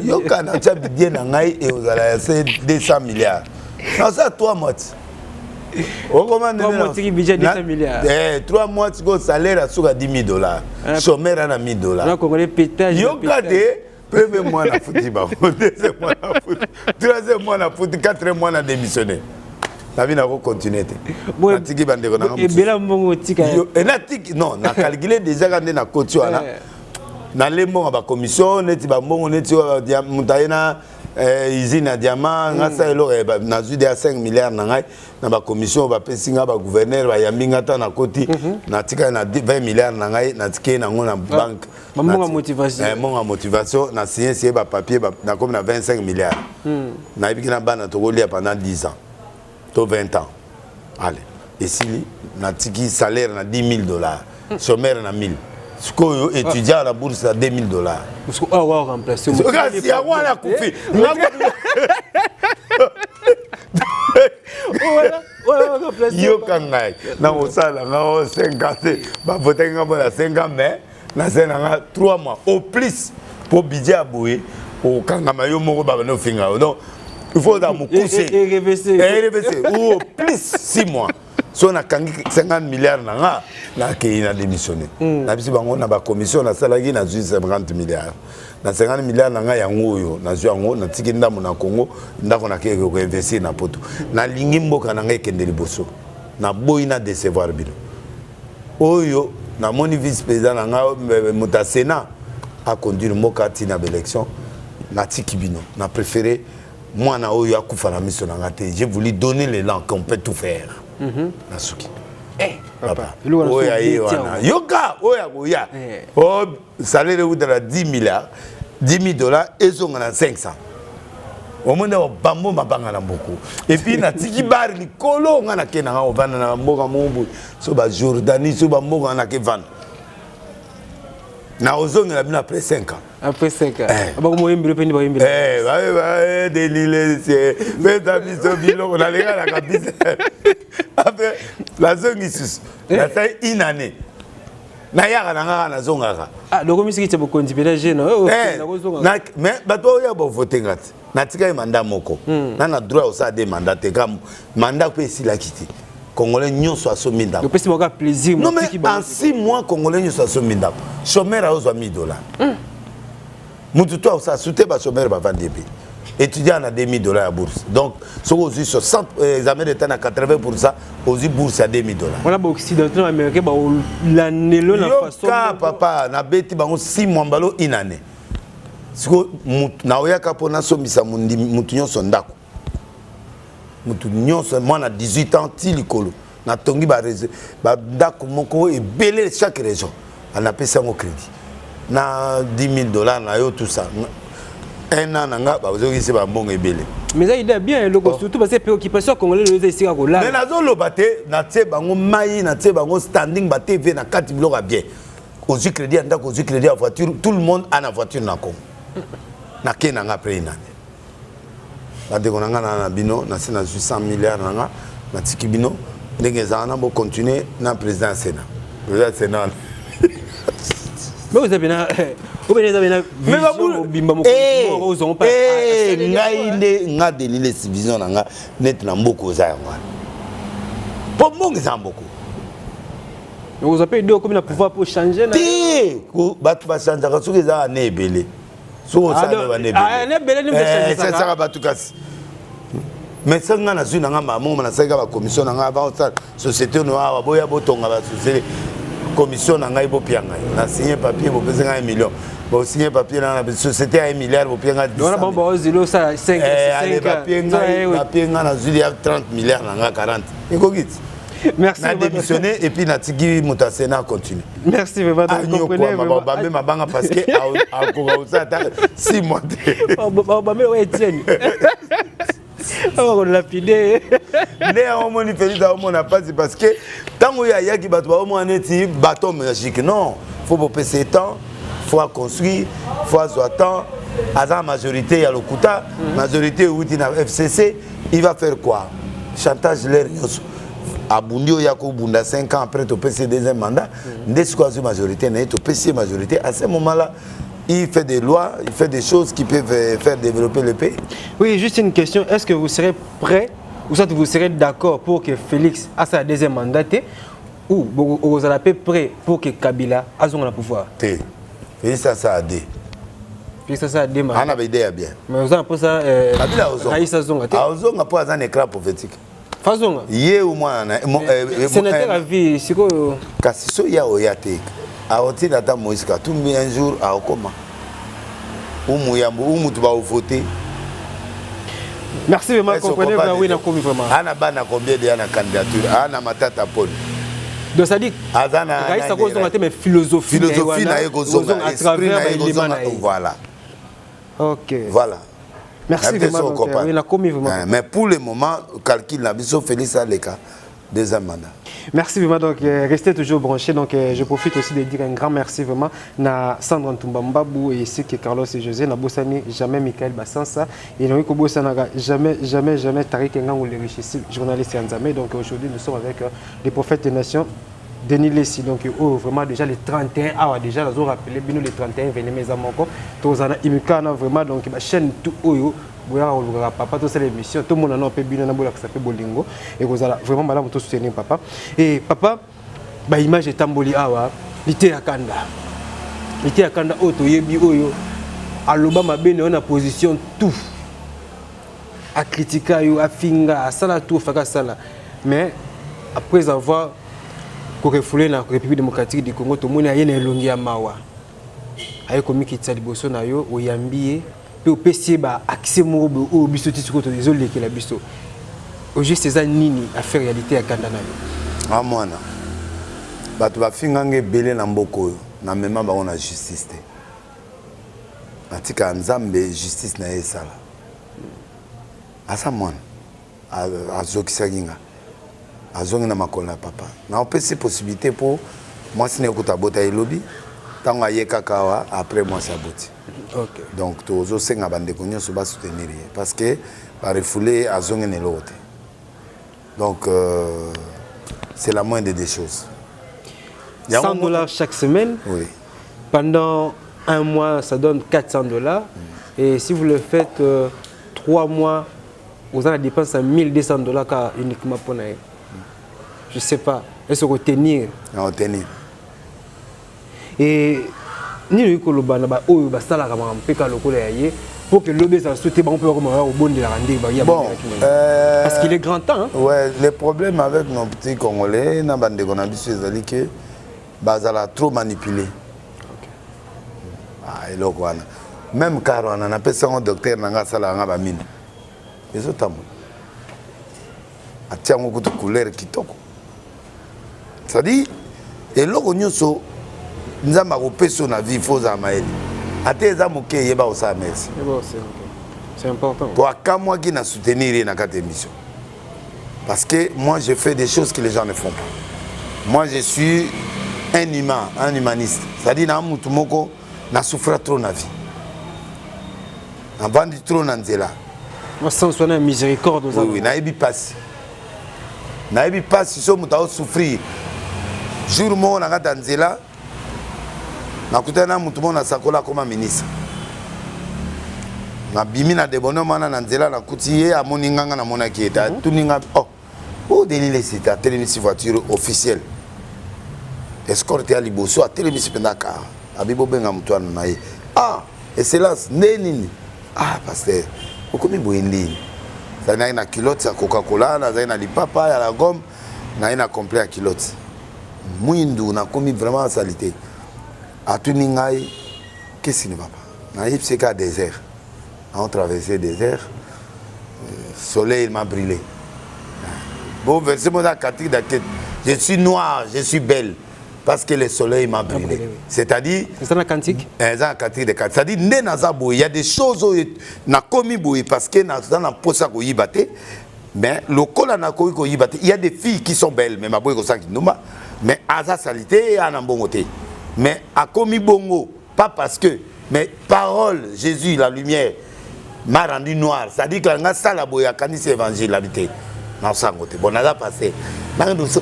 Yo kana tia budget na ngai et aux ala c'est 200 milliards. Non ça 3 mois. On commande 3 mois qui budget 200 milliards. 3 mois tu go salaire à souka $10,000. Chômeur à $1,000. Donc on les pétage. Yo kade premier mois na fouti ba. Deuxième mois na fouti. Troisième mois na fouti, quatrième mois na démissionné. La vie n'a pas continué. Bon, et bela mbongo tika. Et na tik non, na calculer déjà quand na côté là. Na les mots ba commission neti ba mbongo neti mutaina usine à diamant ngasa elo na zudi à 5 milliards na ngai na ba commission ba pesinga ba gouverneur ba yambinga ta na koti na tika na 20 milliards na ngai na tike na ngona banque monga motivation monga motivation na signer ba papier na comme na 25 milliards na ibiki na bana to golia pendant 10 ans to 20 ans allez et si na tiki salaire na $10,000 chômeur na 1000 ce qu'on étudiant à la bourse à $2,000. Parce qu'on va remplacer. Regarde, si on a coupé. Yo kangai. Na osala na 50. Ba votenga ba 50 mais na sena 3 mois au plus pour budget aboué au kangama yo moko ba no finga. Donc il faut dans mon conseil. Et reverser. Ou au plus 6 mois. Si on a 50 milliards, on a démissionné. On a commission, on a 50 milliards. Na 50 milliards nanga yango yo na yango na tikinda na Congo ndako na ke ko investir na poto na lingi mboka nanga ekende liboso na boyina décevoir bino oyo na moni vice président nanga mota Sénat a conduire mboka tina élection na tikibino na préféré moi na oyo akufa na mission nanga te j'ai voulu donner l'élan qu'on peut tout faire na suki papa oya wana yoka oya oh salaire ou de la 10 milliards 10 000 dollars et sont à 500 au monde au bambo mabanga na beaucoup et puis na tiki bar ni kolo ngana kena o vana na mboka mombu so ba Jordanie so ba mboka na ke vana na ozonga la bina après 5 ans après 5 ans ba ko moyembilo pe ni ba yembilo ba delile c'est beta biso bilo on a les gars la kabisa après la zone ici la taille une année na yaka na na zonga donc comme si tu beaucoup indépendant na mais bato ya bo voter ngati na tika mandat moko na droit au ça des mandats te comme mandat peut si la quitter congolais nyonso a sominda donc c'est mon plaisir non mais en 6 mois congolais nyonso a sominda chômeur a $1000 mutu toi ça souté ba chômeur ba vendre pays étudiant à $2000 à bourse donc ce qu'on dit 60 examen d'état à 80% aux bourse à $2000 on a beaucoup occidentaux américains ba l'année la façon papa na beti bango 6 mois mbalo une année siko na oyaka pona somisa mutu nyonso ndako mutu nyonso moi na 18 ans ti likolo na tongi ba ndako moko ebele chaque région on appelle ça au crédit na $10,000 na yo tout ça un an nanga ba ozokisi ba mbongo ebele mais ça il est bien le surtout parce que préoccupation congolais le ici à Gola mais nazo lobate na tie bango mai na tie bango standing ba TV na 4 biloko bien aux crédit ndako aux crédit à voiture tout le monde a na voiture na Congo na kenanga après une année la dekonanga na bino na sina 800 milliards nanga na tikibino ndenge za na bo continuer na président Sénat mais vous avez bien vision bimba mo aux on pas nga delile vision nanga net na mboko za yango pour mbongo za mboko vous avez deux comme na pouvoir pour changer na ko batu ba changer ka soki za na ebele so ça ba na ebele ni changer ça ça ba tukasi mais ça nga na zuna nga maman na saka ba commission nga ba société no awa boya botonga ba société commission nanga ibo pianga na signer papier bo pesa nga 1 million bo signer papier na société a 1 milliard bo pianga 10 on a bon ba zilo ça 5 papier nga na zuli 30 milliards nanga 40 ikogiti merci na démissionné et puis na tigi mutasena continue merci vraiment donc comprenez ba même mabanga parce que a ko ça 6 mois ba me ouais Etienne on l'a pidé né on moni Félix on n'a pas parce que tant il y a qui bato ba mo neti bateau magique non faut passer temps faut construire faut attendre à la majorité il y a le kuta majorité ou na FCC il va faire quoi chantage l'air Abundio Yako Bunda 5 ans après tu passer deuxième mandat n'est-ce quoi la majorité n'est tu passer majorité à ce moment-là il fait des lois, il fait des choses qui peuvent faire développer le pays. Oui, juste une question. Est-ce que vous serez prêt ou soit vous serez d'accord pour que Félix a sa deuxième mandat ou vous allez prêt pour que Kabila a son pouvoir? Félix a ça à dire. Félix a ça à dire. On a idée bien. Mais vous avez pour ça. Kabila a son a pas un écran prophétique. Façon. Hier au moins. Sénateur à vie, c'est quoi? Kassiso ya oyate. A oti data Moïse Katumbi un jour à Okoma. Ou tu vas voter. Merci vraiment, comprenez oui, vraiment. Ana bana combien de ana candidature, ana matata pole. Donc ça dit azana ça cause on a mais philosophie na ekozonga à travers voilà. OK. Voilà. Merci vraiment. Oui, la commis vraiment. Mais pour le moment, calcul na biso Félix Aleka deuxième mandat. Merci vraiment, donc restez toujours branchés. Donc je profite aussi de dire un grand merci vraiment à Sandra Ntumbambabou et ici que Carlos et José na bossani jamais Michael Bassansa et donc ko bossana jamais Tariq Ngangou le richissime journaliste Nzamé. Donc aujourd'hui nous sommes avec les prophètes des nations Denis Lessi. Donc vraiment déjà les 31 ah déjà nous rappelé bino les 31 venez mes amis encore tous ana imikana vraiment donc ma chaîne tout oyo papa tout ça l'émission tout le monde en a peu bien na bola ça fait bolingo et vous allez vraiment malade pour soutenir papa et papa ba image etamboli awa lité akanda auto yebi oyo aloba mabene on a position tout à critiquer yo à finga à sala tout faka sala mais après avoir refoulé la République démocratique du Congo tout le monde a yena elongi ya mawa ayo komi kitsa liboso na yo oyambié pe opesi ba accès mo o biso tiko to désolé que la biso au juste ça nini affaire réalité ya kanda na yo amwana bato ba finga ngebele na mboko na mema ba on a justice te atika nzambe justice na esala asa mwana azokisa ginga azongi na makola papa na opesi possibilité pour moi sine kuta bota elobi tango ayeka kawa après moi saboti. OK. Donc tozo senga bande konyo so ba soutenir parce que ba refoulé azongi ne lote. Donc c'est la moindre des choses. $100 chaque semaine. Oui. Pendant un mois, ça donne $400. Et si vous le faites 3 mois, vous avez la dépense à $1,200 car uniquement pour naïe. Je ne sais pas. Est-ce que tenir? Non, tenir. Et ni le koloba na ba oyo ba sala ka mpeka lokola yaye pour que l'obé ça sauter ba on peut comment au bon de la rendre bon parce qu'il est grand temps hein? Ouais, le problème avec nos petits Congolais na bande qu'on a biso ezali que bazala trop manipulé. OK. Ah eloko wana même car on a appelé ça un docteur nanga sala nga ba mine ezotambo atiango kutu couleur kitoko ça dit eloko nyoso nzamba kopeso na vie faut za maeli ate eza moke yeba osa merci c'est important pour akamwa qui na soutenir na kata émission parce que moi je fais des choses que les gens ne font pas. Moi je suis un humain, un humaniste, c'est-à-dire na mutu moko na souffra trop na vie na bandi trop na nzela moi sans soigner miséricorde aux oui na ebi passe so muta o souffrir jour mo na kata nzela nakutana mutu mona sakola koma ministre na bimi na debono mana na nzela na kutiye amoni nganga na mona kieta tuninga oh delile c'est à télémisi voiture officielle escorte à liboso à télémisi pendaka abibo benga mutu na ye excellence neni pasteur okomi boyendini ça na culotte ya Coca-Cola na za na lipapa ya la gomme na complet ya culotte mwindu na komi vraiment salité à Tuningaï, qu'est-ce qui ne va pas? Naïf, c'est qu'à désert. On traversé le désert, le soleil m'a brûlé. Bon, versez-moi la catégorie d'accueil. Je suis noir, je suis belle, parce que le soleil m'a brûlé. C'est-à-dire. C'est ça la cantique? C'est la catégorie de cantique. C'est-à-dire, il y a des choses qui n'a commis parce que dans la poche à yibate, mais le col n'a commis yibate. Il y a des filles qui sont belles, mais ma boy comme ça qui nous mais à sa salité, à un bon côté. Mais à commis bongo, pas parce que, mais parole, Jésus, la lumière, m'a rendu noir. C'est-à-dire que la salle a boya quand il évangile l'habité. Non, ça côté. Bon, on a passé.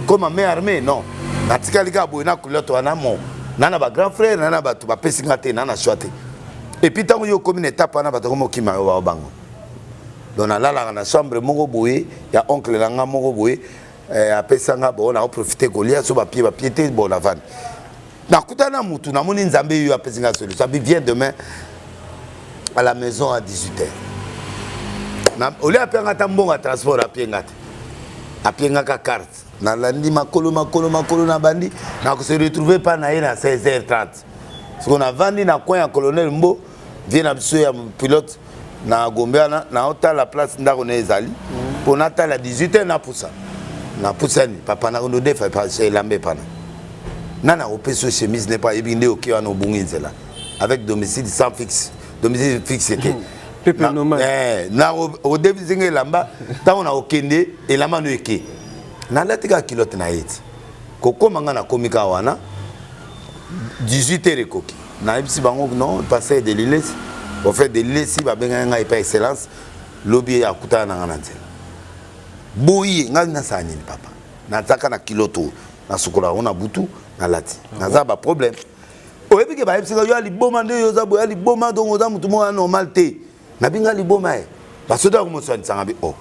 Comme ma mère armée, non. Natika boya couleur to anamo. Nana ba grand frère, nana ba tu ba pesingate, nana choate. Et puis tant que yo comme une étape na ba to comme qui m'a wa bango. Donc là la na chambre mongo boye, ya oncle langa mongo boye, a pesanga bon on a profité Goliath so ba piété bon la vanne. Nakutana mutu na moni nzambe yo apesinga solution. Ça vient demain à la maison à 18h. Na ole apenga tambonga transport apengate. Apenga ka carte. Na landi makolo na bandi na ko se retrouver pas na à 16h30. Ce qu'on a vendu na coin ya colonel Mbo vient na biso ya pilote na Gombeana na hôtel la place ndako na ezali pour nata la 18h na poussa. Na poussani papa na ko defa pas chez lambe pana. Nana opeso chemise n'est pas ebinde oki wana obunginzela avec domicile sans fixe domicile fixe c'était peuple normal na au début zinga lamba tant on a okende elamba no eke na latika kilote na yeti koko manga na komika wana 18h ekoki na ebisi bango non passer de l'île au fait de l'île si ba benga nga par excellence lobby ya kutana na nzela boyi nga na sani papa na taka na kiloto na sukola on a butu na lati naza ba problème oyebi ke ba ebisi yo ali boma nde yo za boya ali boma donc oza mutu mo normal te na binga li boma basoda ko moso nsanga bi oh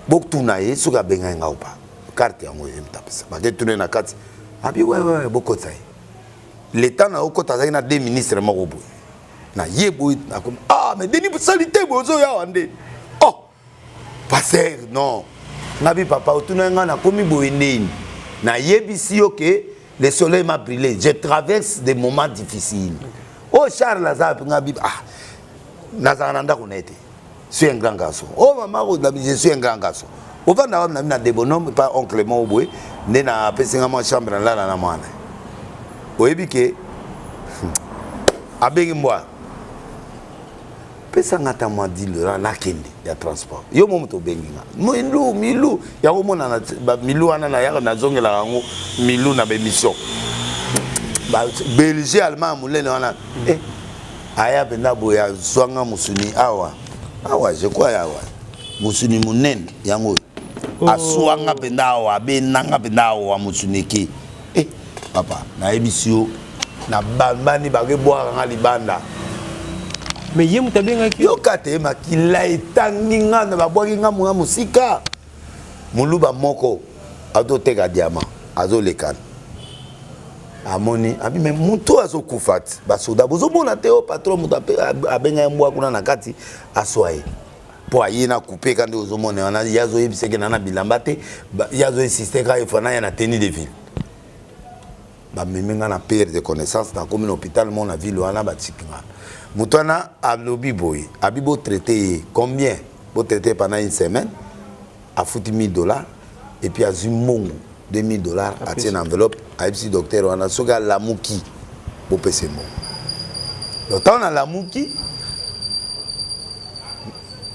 bok tuna ye suka benga nga opa carte yango yemtapisa bake tuna na kati abi ouais bokota l'état na okota za na deux ministres moko boy na yebo na comme ah mais Denis salité bozo ya wande oh passer non nabi papa otuna nga na komi boy nini na yebisi yo que le soleil m'a brûlé je traverse des moments difficiles oh Charles Lazare ngabi ah nazananda konete je suis un grand garçon oh maman je suis un grand garçon au va na des bonhommes pas oncle mon boy né na pesinga ma chambre là na mwana oyebi ke abengi moi pesa ngata mwa dilera na kende ya transport yo moto benginga milu ya komona na milu ana na ya na zongela yango milu na bemission ba Belgique allemand mulene wana aya benda boya zwanga musuni awa je crois awa musuni munene yango aswanga benda awa benanga benda awa musuni ki papa na ebisio na bambani bage boire nga libanda mais yé mutabenga ki yo kate makila etangi nga na babwaki nga munga musika muluba moko azoteka diamant azolekana amoni abi mais mutu azokufati basoda bozomona te o patron mutu abenga mbwa kuna na kati aswaye po ayina couper quand ozomona wana yazo yebiseke na bilamba te yazo insiste ka ifana ya na tenue de ville ba memenga na perte de connaissance na comme l'hôpital mon ville wana batikinga mutana alobi boy abibo traité combien bo traité pendant une semaine a foutu $1000 et puis a zumongo $2000 a tient enveloppe a petit docteur wana soga lamuki bo pese mo le temps na lamuki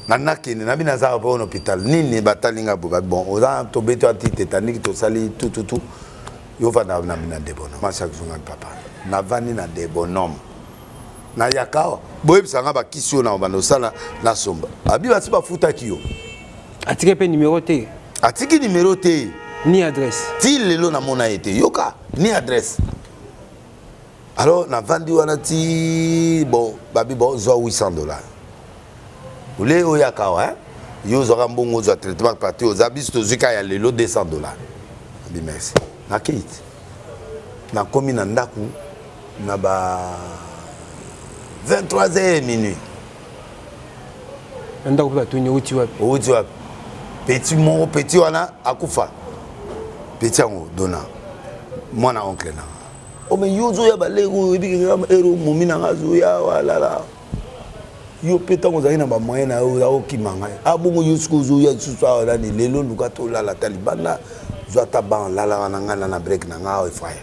nana kene na bina za ba hôpital nini batalinga bon oza to beto anti tétanique to sali tout yo va na de bonhomme ma chaque jour papa na vani na de bonhomme na yakao boyebi sanga ba kisio na bando sala na somba abi ba tiba futa kiyo atike pe numéro te atiki numéro te ni adresse ti lelo na mona ete yoka ni adresse alors na vandi wana ti bon babi bon zo $800 ule o yakao yo zo mbongo zo traitement parti aux abis to zika ya lelo $200 abi merci na kit na komi na ndaku na ba 23h minuit ndaku ba tunye uti wapi petit wana akufa petit yango dona mwana oncle na o me yuzo ya balego ebikira ero mumina ngazo ya wala yo peta ngozali na ba moyen na o kimanga abongo yusko zo ya tsusa wala ni lelo luka to la talibana zwata ban lala na ngana na break na ngao ifaya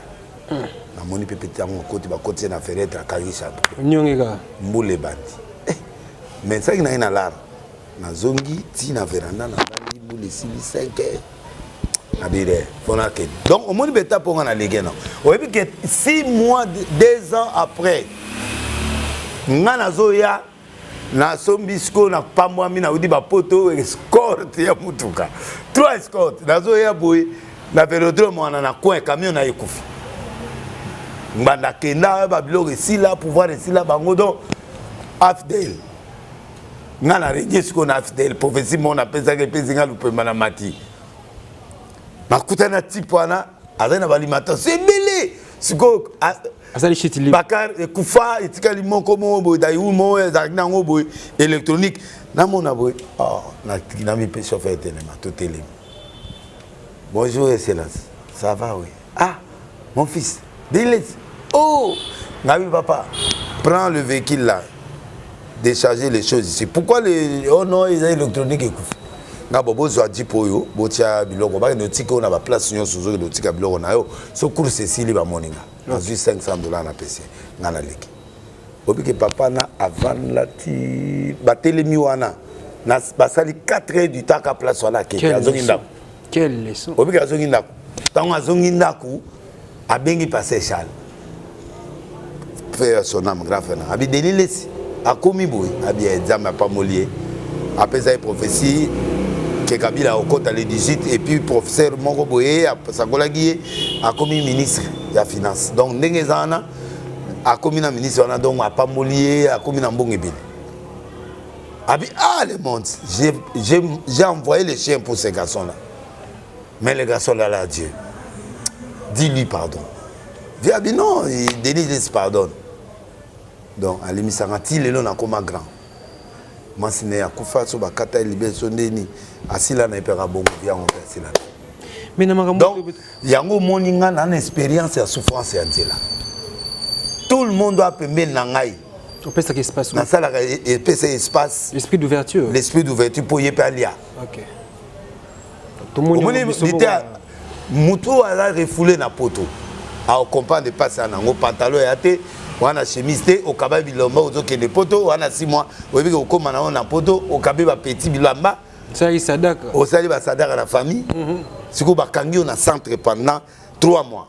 na moni pepeta ngo koti ba koti na fenêtre akalisha nyongeka mbule bandi mais ça ina lar na zongi ti na veranda na bandi mbule 5 abire fona ke donc au moni beta ponga na legena o ebi que 6 mois 2 ans après ngana zoya na sombisko na pamwa mina udi ba poto escort ya mutuka 3 escort na zoya boy na velodrome wana na coin camion na ekufi mbanda kenda ba biloko sila pouvoir sila bango donc afdel ngana renyesiko na afdel prophétie mon apesa ke pezinga lupema na mati makuta na type wana azana balimentation sebele siko asali chitili bakar kufa etikali moko mo boy dai mo ezakna ngo boy électronique na mona boy na mi pe chauffeur tellement tout télé bonjour excellence ça va oui mon fils dis-le oh Nabi papa prends le véhicule là décharger les choses ici pourquoi les non ils ont électronique ekufa nga bobo zo adi poyo botia biloko ba no tika na ba place nyo sozo do tika biloko na yo so course sili ba moninga azui $500 na PC ngana leki obike papa na avant la ti batelemi wana na basali 4 heures du temps ka place wana ke azongi ndako quelle leçon obike azongi ndako tango azongi ndako abengi passer Charles faire son âme grave na abi delilesi akomi boy abi examen pa molier après ça prophétie que Kabila au compte les 18 et puis professeur Moko Boye Sakolagi a commis ministre de la finance donc Ndengezana a commis ministre on a donc a pas molier a commis en bon ebile le monde, j'ai envoyé les chiens pour ces garçons-là. Mais les garçons-là, là, Dieu, dis-lui pardon. Viens, non, Denis laisse pardon. Donc, à l'émission, il est là comme un grand. Moi, si je suis à sur la carte, il est sondéni. Assis là, il est bon, viens, on va là. Mais donc, il y a une expérience et une souffrance. Tout le monde doit permettre nangai. On peut ça qui se passe. Dans ça, il peut espace. L'esprit d'ouverture. L'esprit d'ouverture pour y aller. Ok. Tout le monde dit Moutou a refoulé na poto. A comprendre de passer en pantalon et até. On a chemise au cabas bilamba aux qui les poteaux. On a 6 mois. Au début, on a poto au cabas petit bilamba. Ça y est, sadak. Au sali ba sadak à la famille. Si vous bakangi on a centre pendant 3 mois.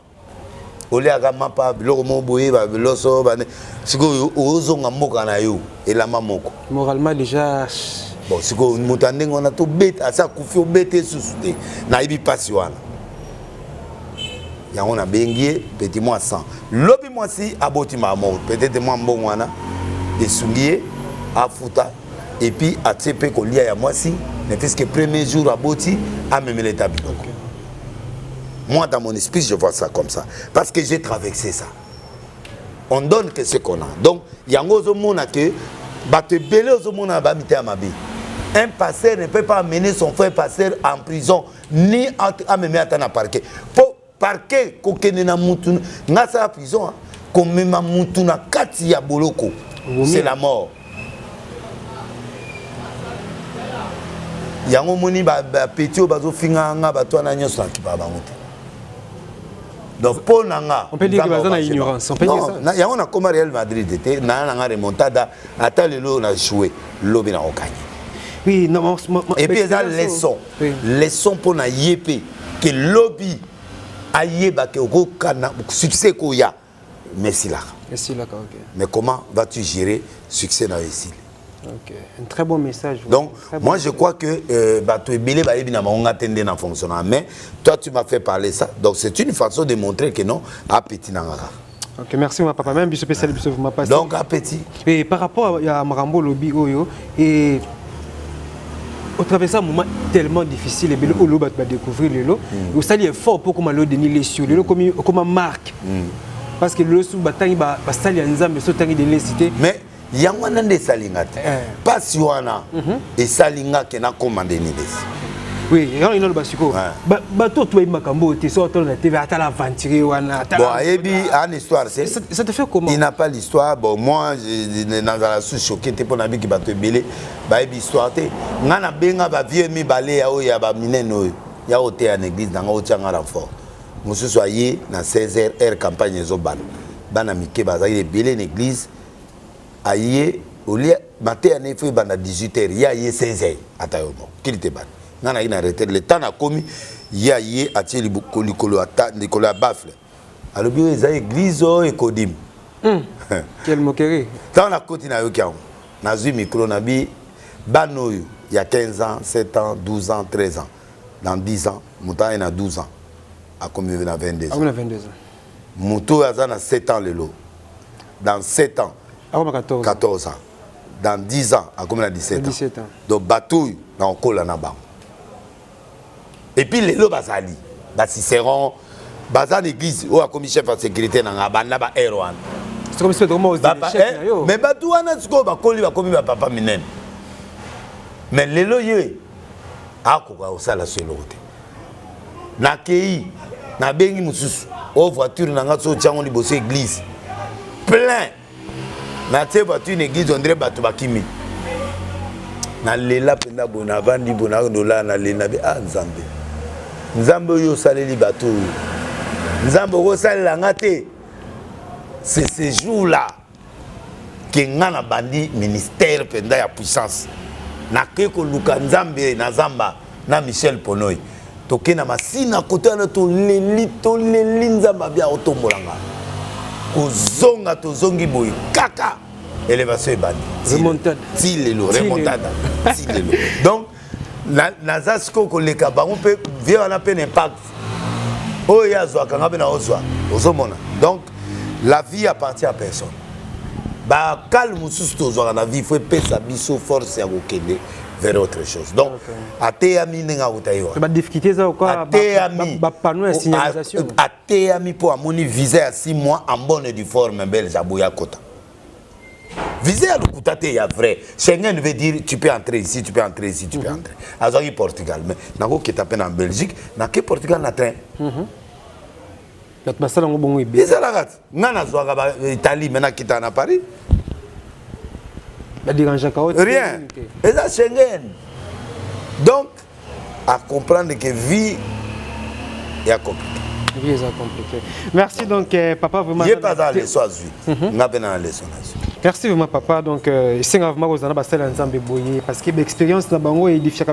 Ole agama pa biloko mo boye ba biloso ba si vous ozonga moka na yo et la mamoko. Moralement déjà. Bon, si vous moutandeng on a tout bête à ça koufi au bête sous-souté. Na ibi passi wana. Ya on a bengié petit mois 100. Lobi moi si aboti ma mort. Peut-être moi bon wana de sungié à futa et puis à tsepe ko lia ya moi si ne fait que premier jour aboti à même l'établi. Moi dans mon esprit je vois ça comme ça parce que j'ai traversé ça. On donne que ce qu'on a. Donc yango zo mona que batte belé zo mona ba mité amabi. Un pasteur ne peut pas amener son frère pasteur en prison ni à me mettre en parquet. Parquet kokene na mutu ngasa la prison comme même mutu na kati ya boloko c'est la mort. Yango moni ba petit o bazo finga nga bato na nyoso akiba bango. Donc pour nanga on peut dire que bazo na ignorance on peut dire ça. Yango na comme Real Madrid était na remontada ata lelo na jouer lobi na okanye. Oui non et puis ça leçon pour na yépé que lobby ayeba ke okana succès ko ya merci là. Merci là OK. Mais comment vas-tu gérer succès dans ici? OK, un très bon message. Donc moi je crois que bato ebele ba ebina monga tende na fonctionnement mais toi tu m'as fait parler ça. Donc c'est une façon de montrer que non appétit nanga. OK, merci mon papa même biso spécial biso vous m'a passé. Donc appétit. Et par rapport à Marambo Lobby Oyo et au travers un moment tellement difficile et bien le va découvrir le lot au sali est fort pour comment le Denis les sur le comme marque parce que le sous bataille ba sali nzambe so tangi de cité mais yangwana nde salinga pas si wana et salinga ke na commander ni des oui il y a une basiko bato toi makambo te so na TV ata l'aventure wana bon ebi en histoire c'est ça te fait comment il n'a pas l'histoire bon moi dans la sous choqué te pour na bi ki bato belé ba ebi histoire te ngana benga ba vie mi balé ya o ya ba mineno ya ote en église dans o tianga renfort monsieur soyez na 16h heure campagne zo bana mike ba za il belé en église aye au lieu matin en effet bana 18h ya ye 16h atayomo qu'il te ban ngana ina arrêter le temps a commis ya ye atieli kolikolo ata nikolo ya bafle alobi eza église o ekodim quel moquerie tant na koti na yo kiao na zui micro na bi banoyo il y a 15 ans 7 ans 12 ans 13 ans dans 10 ans muta ina 12 ans a combien na 22 ans 22 ans muto azana 7 ans lelo dans 7 ans 14 ans dans 10 ans à combien 17 ans donc batouille na okola na bango. Et puis les lots basali, Cicéron, bazan église, ou a commis chef de sécurité dans Abana ba Erwan. C'est comme si c'était vraiment chef. Mais batouana tsko ba koli ba commis ba papa minen. Mais les lots yé, a quoi au sala sur l'autre. Na kei, na bengi mususu, o voiture na ngaso tiango li bosse église. Plein. Na te voiture une église on dirait batu bakimi. Na lela penda bona vandi bona dola na lena be nzambe. Nzambe yo saleli bateau. Nzambe ko salela ngate. C'est ce jour-là que ngana bandi ministère penda ya puissance. Na keko luka nzambe na zamba na Michel Ponoi. Toke na masina côté na to leli nzamba bia otombolanga. Kozonga tozongi boy kaka élévation bandi. Remontada. Tilelo remontada. Tilelo. Donc na zasko ko leka ba on peut vient on appelle impact. Oh ya zo kanga bena ozwa. Ozomona. Donc la vie appartient à personne. Ba calme mususu tozwaka na vie faut pesa biso force ya kokende vers autre chose. Donc ateyami ninga utayiwa. Ba difficulté za quoi ba panneau de signalisation. Ateyami pour amoni visa à 6 mois en bonne et due forme belge à Boya Kota. Visa à l'Okuta il y a vrai. Schengen veut dire tu peux entrer ici, tu peux entrer ici, tu peux entrer. Azaki Portugal mais nako qui tape en Belgique, na ke Portugal na train. Donc basala ngo bongo ibe. Visa la gat. Ngana zwa ba Italie maintenant qui est en Paris. Rien. Et ça, Schengen. Donc, à comprendre que vie est compliquée. Merci donc, papa, vraiment. Je n'ai pas dans les soins. Merci vraiment, papa. Donc, c'est vraiment parce que l'expérience n'a pas été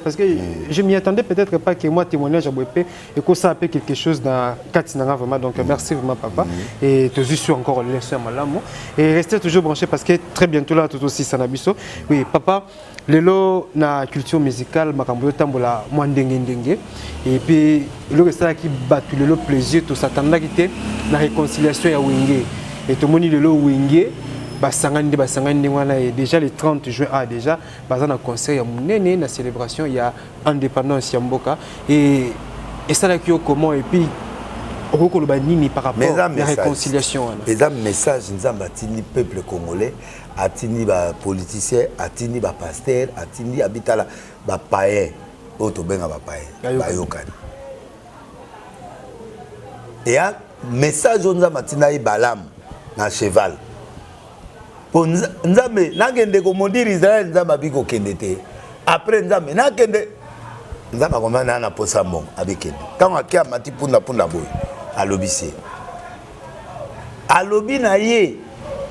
parce que je m'y attendais peut-être pas que moi témoignage à Boépé et que ça a fait quelque chose dans Katinanga vraiment. Donc, merci vraiment, papa. Et tu es encore le leçon malamou. Et restez toujours branchés parce que très bientôt là, tout aussi Sanabiso. Oui, papa. Lelo na culture musicale makambo tambola mwandenge et puis le reste qui battu le plaisir tout ça tanda qui na réconciliation ya wenge et tout moni lelo wenge basangani wana et déjà le 30 juin déjà bazana concert ya munene na célébration ya indépendance ya mboka et ça là qui comment et puis nini par rapport à la réconciliation les messages nzamba tini peuple congolais atini ba politicien atini ba pasteur atini abitala ba païen auto benga ba païen ba yokani et un message nzamba tina balam na cheval pour nzambe nagende ko mondir Israël nzamba biko kendete après nzambe nakende nzamba komana na posa mon abikende tant akia mati punda boy alobisi alobi na ye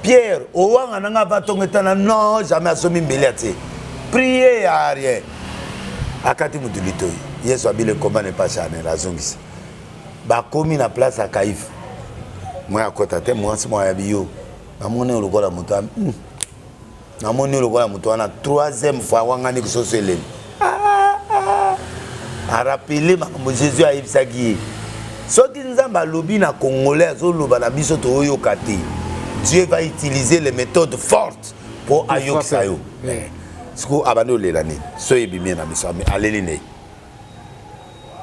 Pierre owanga nanga batongetana non jamais asomi mbelati prier à rien akati mudulito yesu abile comment ne pas chaner azongisi ba komi na place à Kaif moi akota te moi si moi yabiyo namone lokola muto namone lokola muto na troisième fois wanga ni kusosele a rappeler Jésus a ibsaki soki nzamba lobi na congolais azoloba na biso to oyo kati Dieu va utiliser les méthodes fortes pour ayokisa yo siko abando lelani so ebimi na biso mais aleli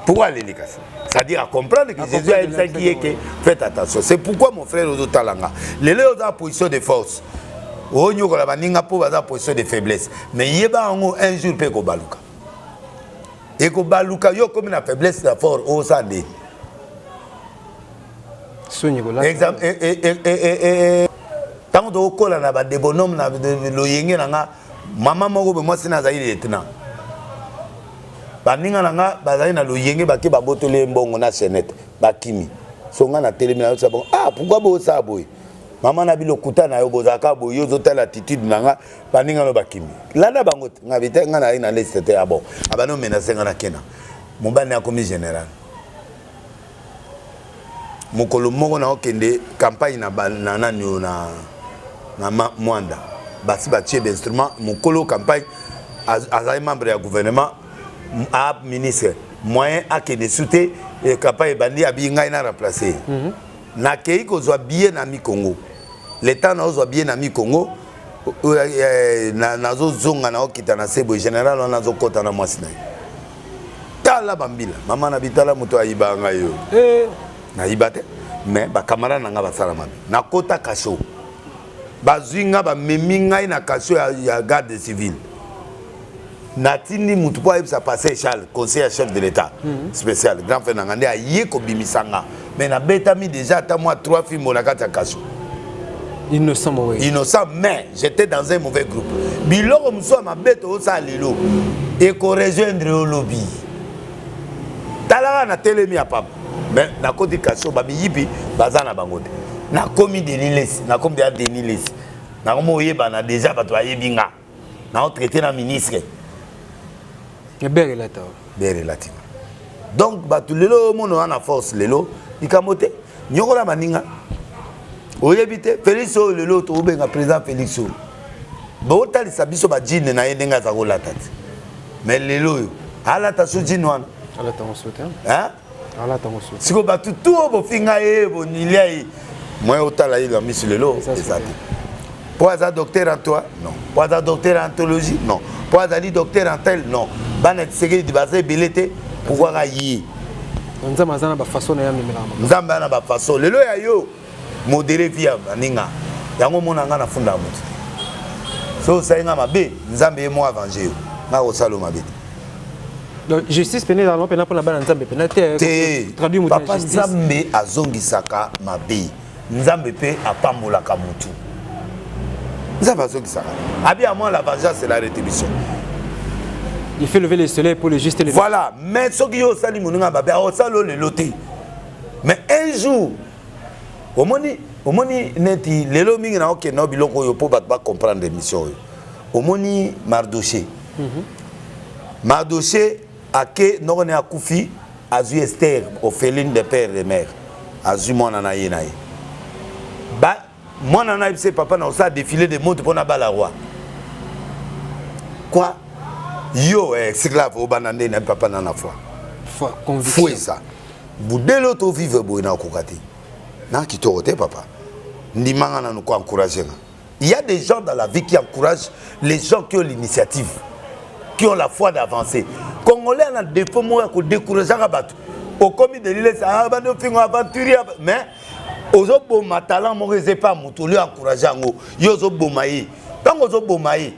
pourquoi aleli kasi c'est-à-dire à comprendre que Jésus a dit que faites attention c'est pourquoi mon frère Ozo Talanga lelo yo za position de force onyo ko la baninga po baza position de faiblesse mais yeba ngo un jour pe ko baluka et ko baluka yo comme na faiblesse la fort o ça de exemple tant de kola na ba de bonhomme na lo yenge na mama moko be mwasi na zaire etna baninga na bazali na lo yenge ba ke ba botole mbongo na senete ba kimi songa na telemi na bon pourquoi bo ça boy mama na bilo kutana yo bozaka boy yo zotala attitude na baninga no ba kimi landa bango ngabite ngana ina liste ya bon abano menacer ngana kena mobani ya commis général mokolo moko na okende campagne na nani na Mwanda basi batie d'instrument mokolo campagne azali membre ya gouvernement a ministre moyen akende soute campagne bandi abinga ina remplacer na kei ko zwa bien na mi Congo l'état na zwa bien na mi Congo na zo zonga na okita na sebo général na zo kota na mwasi na tala bambila mama na bitala moto ayibanga yo na ibate mais ba camarade nanga basala mabe na kota kasho bazinga ba meminga na kasho ya garde civile natini mutu po sa passer Charles conseiller chef de l'état spécial grand frère nanga ndia yeko bimisanga mais na betami déjà ta moi 3 films na kata kasho innocent mais j'étais dans un mauvais groupe biloko muso ma beto sa lelo et ko rejoindre au lobby talaka na telemi ya papa mais na kodi kasho ba biyipi bazana bangote na komi de Niles na komi de Niles na komo yeba na déjà bato ayebinga na on traité na ministre bere latin donc bato lelo mono na force lelo ikamote nyokola maninga oyebite Félix lelo to benga président Félix bo talisa biso ba jine na yendenga za kolata mais lelo alata so jine wana alata on soutien siko batu tout bo finga bo nilia moi otala ila misilelo ezati Pour être docteur en toi? Non. Pour être docteur en théologie? Non. Pour être docteur en tel? Non. Banet Segé de Bazé Belete, pouvoir aïe. Nous avons une façon de nous avons une façon. Le loya yo, modéré via Ninga. Yango monanga na funda mutu. So ça inga mabe, nous avons moi avancé. Na osalo mabe. Donc justice pénale dans l'opéra pour la banane Nzambe pénale. Traduit mutu. Papa Nzambe azongi saka mabe. Nzambe pe apambola kamutu. Nzambe azongi saka. Abi à moi la vengeance c'est la rétribution. Il fait lever le soleil pour le juste et le voilà, mais ce qui est au sali mounga babé, au salo le loté. Mais un jour, au moni neti lelo mingi na ok no biloko yo po ba comprendre l'émission. Au moni Mardoché. Mardoché a que non a Koufi, azu Esther, Ophéline de père et mère, azu mon anaye naye. Ba mon anaye c'est papa na ça défilé de montre pour na bala roi. Quoi? Yo esclave au banane na papa na na foi. Conviction. Foi ça. Boudelo to vive boy na kokati. Na kitorote papa. Ndimanga na nous encourager. Il y a des gens dans la vie qui encouragent les gens qui ont l'initiative, qui ont la foi d'avancer. Congolais na défaut moi ko décourager abatu. Au commis de l'île ça ba no fingo aventurier mais ozo bo matalan mo pas mutuli encourager ngo. Yo zo bomayi. Tango zo bomayi.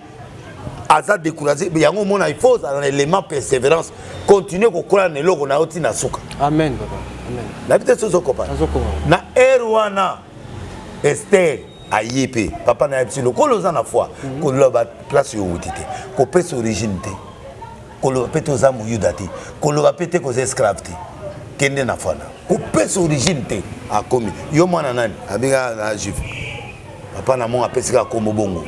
Aza découragé, mais il faut un élément persévérance, continuer à croire dans l'eau na oti na suka. Amen papa. Amen. La vitesse zo kopa. Na erwana Esther ayepe papa na epsi lo koloza na foi ko loba place yo wutite ko pesa origine te ko lo peto za mu yudati ko lo pete ko esclave te kende na fana ko pesa origine te akomi yo mwana nani abiga na juif papa na mon apesika ko mobongo.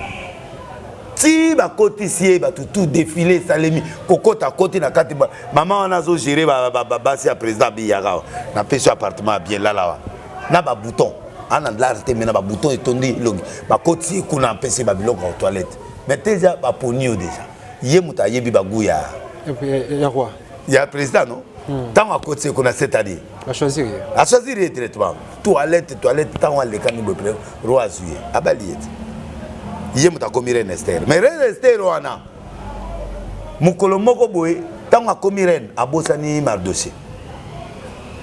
Si ba côté si ba tout défilé salemi kokota côté na kati maman on a zo gérer ba si président biyaka na pêche appartement bien là na ba bouton ana l'arte mais na ba bouton et tondi longi ba côté kuna empêcher ba biloko en toilette mais déjà ba ponio déjà yé muta yebi ba guya ya roi ya président non tant à côté kuna cette année a choisir directement toilette tant à l'écran de roi juillet abaliet yé muta komi reine Esther mais reine Esther wana mukolo moko boye tant à komi reine abosani Mardoché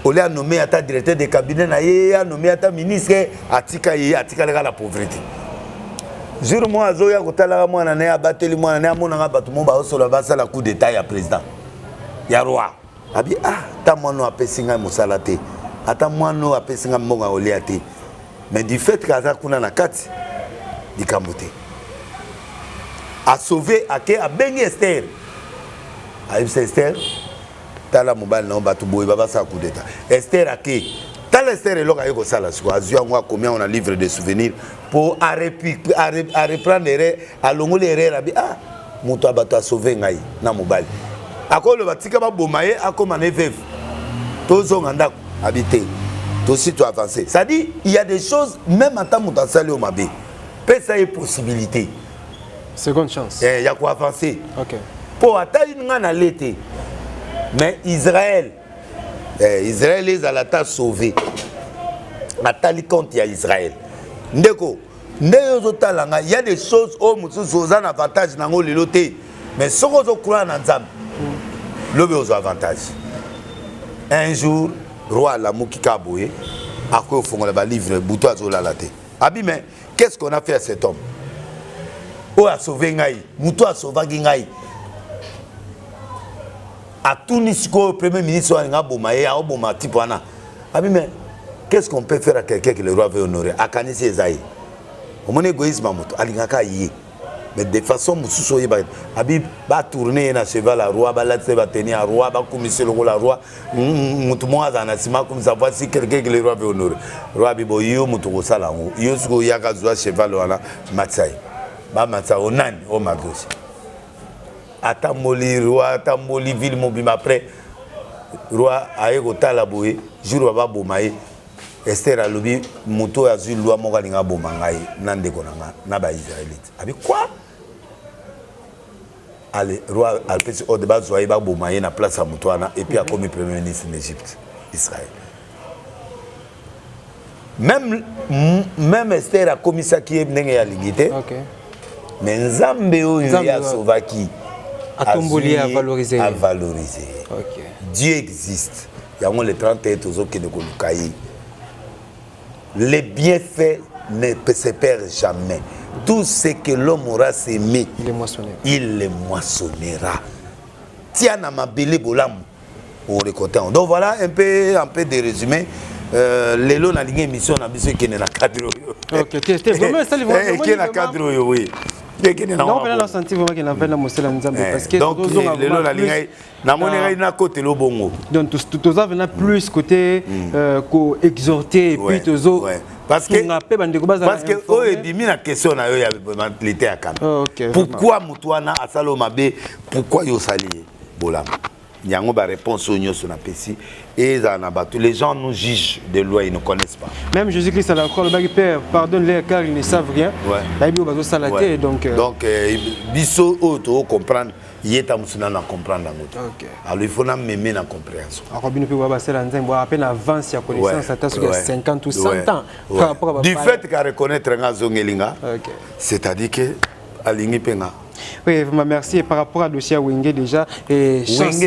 ole a nommé ata directeur de cabinet na ye a nommé ata ministre atika la pauvreté jour moi azoya kotala mwana na abateli mwana na mona batu mo ba osolo ba sala coup d'état ya président ya roi abi ta mwana apesinga mosala te ata mwana apesinga mbonga ole te mais du fait kaza kuna na kati dikambote a sauvé a bengi Esther a Esther tala mobile na batu boy baba sa coup d'état Esther ake tala Esther eloka yeko sala siko azua ngwa combien on a livre de souvenirs pour à reprendre à longole erreur abi muto abato a sauver ngai na mobile akolo batika ba bomaye akoma na veuve tozo nganda habiter to si tu avancer ça dit il y a des choses même en temps muto sali o mabe peut ça est possibilité seconde chance il y a quoi avancer OK pour atteindre ngana l'été. Mais Israël les a la sauvé. Atali compte il y a Israël. Ndeko, il y a des choses où nous avons un avantage dans le loté. Mais ce que nous croyons dans Nzambe, nous avons un avantage. Un jour, roi Lamouki Kaboué a fait un livre, Boutou Azolalate. Abi, mais qu'est-ce qu'on a fait à cet homme? Où a sauvé Ngaï? Moutou a sauvé Ngaï. À Tunis, le premier ministre a bomaye, a bomaye type wana. Abi mais qu'est-ce qu'on peut faire à quelqu'un que le roi veut honorer? À Kanisi Ezaï. Au mon égoïsme moto, alingaka yé. Mais de façon mususo yé ba. Abi ba tourner na cheval la roi, ba latse ba tenir à roi, ba commisser le la roi. Mutu mo azana sima comme ça voici quelqu'un que le roi veut honorer. Roi abi bo yo mutu ko sala ngo. Yo sko yaka zwa cheval wana matsai. Ba matsa onani o magosi. Atamoli roi atamoli ville mobima après roi aeko tala boye jour baba bomaye Esther alobi moto azui loi moko linga bomangai nande konanga na ba israélite abi quoi allez roi alpesi au débat zoye ba bomaye na place à moto ana et puis a commis premier ministre en Égypte Israël même Esther a commis ça qui est ndenge ya lingité. OK. Mais Nzambe oyo ya sauvaki à tomboler à valoriser. À valoriser. OK. Dieu existe. Il y a les 31 tozo qui ne kolukai. Les bienfaits ne se perdent jamais. Tout ce que l'homme aura semé, il les moissonnera. Tiens à ma belle bolam au récoltant. Donc voilà un peu de résumé. Les lots na ligne émission na biso qui est na cadre. OK, c'était vraiment ça le vraiment. Qui est na cadre oui. Non, on a senti vraiment qu'il avait la moselle en Nzambe parce que donc les lots na ligne na monera na côté lo bongo. Donc tout ça venait plus côté ko exhorter et puis tozo parce que oh et dimi na question na yo ya l'été à Cannes. Pourquoi mutwana asalo mabe pourquoi yo sali bolam. Yango ba réponse au nyo na pesi et les gens nous jugent de loi, ils ne connaissent pas. Même Jésus-Christ à la croix, le père pardonne-les car ils ne savent rien. Ouais. Donc biso auto comprendre yeta musuna na comprendre la moto. Alors il faut na mémer na compréhension. Alors bino pe ba sela nzembo à peine avance ya connaissance à sur 50 ou 100 ans par rapport à du fait qu'à reconnaître nga zongelinga. C'est-à-dire que alingi penga. Oui, merci. Et par rapport à dossier Wenge déjà, et chance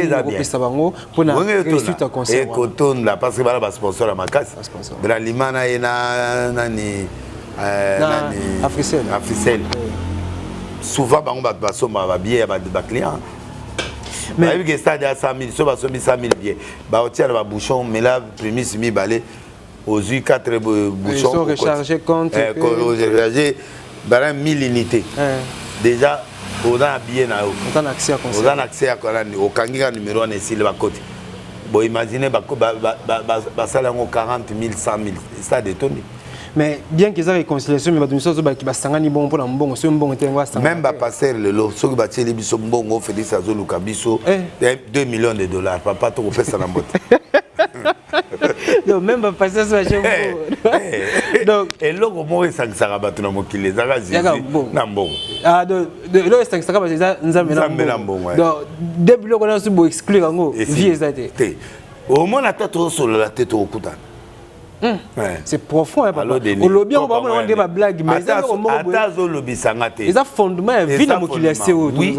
pour la réussite à concert. Et coton là parce que voilà le sponsor à ma casse. Dans l'imana et nani Africel. Souvent on va passer ma billet à client. Mais avec que stade à 100 000, so va sommer 100 000 billets. Bah on tient le bouchon, mais là prémisse mi balai aux 4 bouchons. Ils sont rechargés compte. Rechargés, bah 1000 unités. Déjà on a bien na on a accès à concert. On a accès à au kangiga numéro 1 ici le côté. Bon imaginez ba sala 40 000 100 000 ça détonne. Mais bien qu'ils aient réconciliation mais ba so ba sangani bon pour mbongo so mbongo tenga sangani. Même ba passer le lot so ba teli biso mbongo Félix Azoluka biso 2 millions de dollars papa to fait ça na mbote. Donc même pas passer sur chez vous. Donc et logo mo esangisa ba tuna mokile zaka zizi na mbongo. Ah de lo esangisa ba za nzambe na mbongo. Donc depuis lo kona so bo exclure ngo vie ezate. Au moins la tête au sol la tête au couteau. C'est profond, hein, papa. Au lobby, on va avoir des blagues, mais ça, ils ont fondement, vie dans mon oui.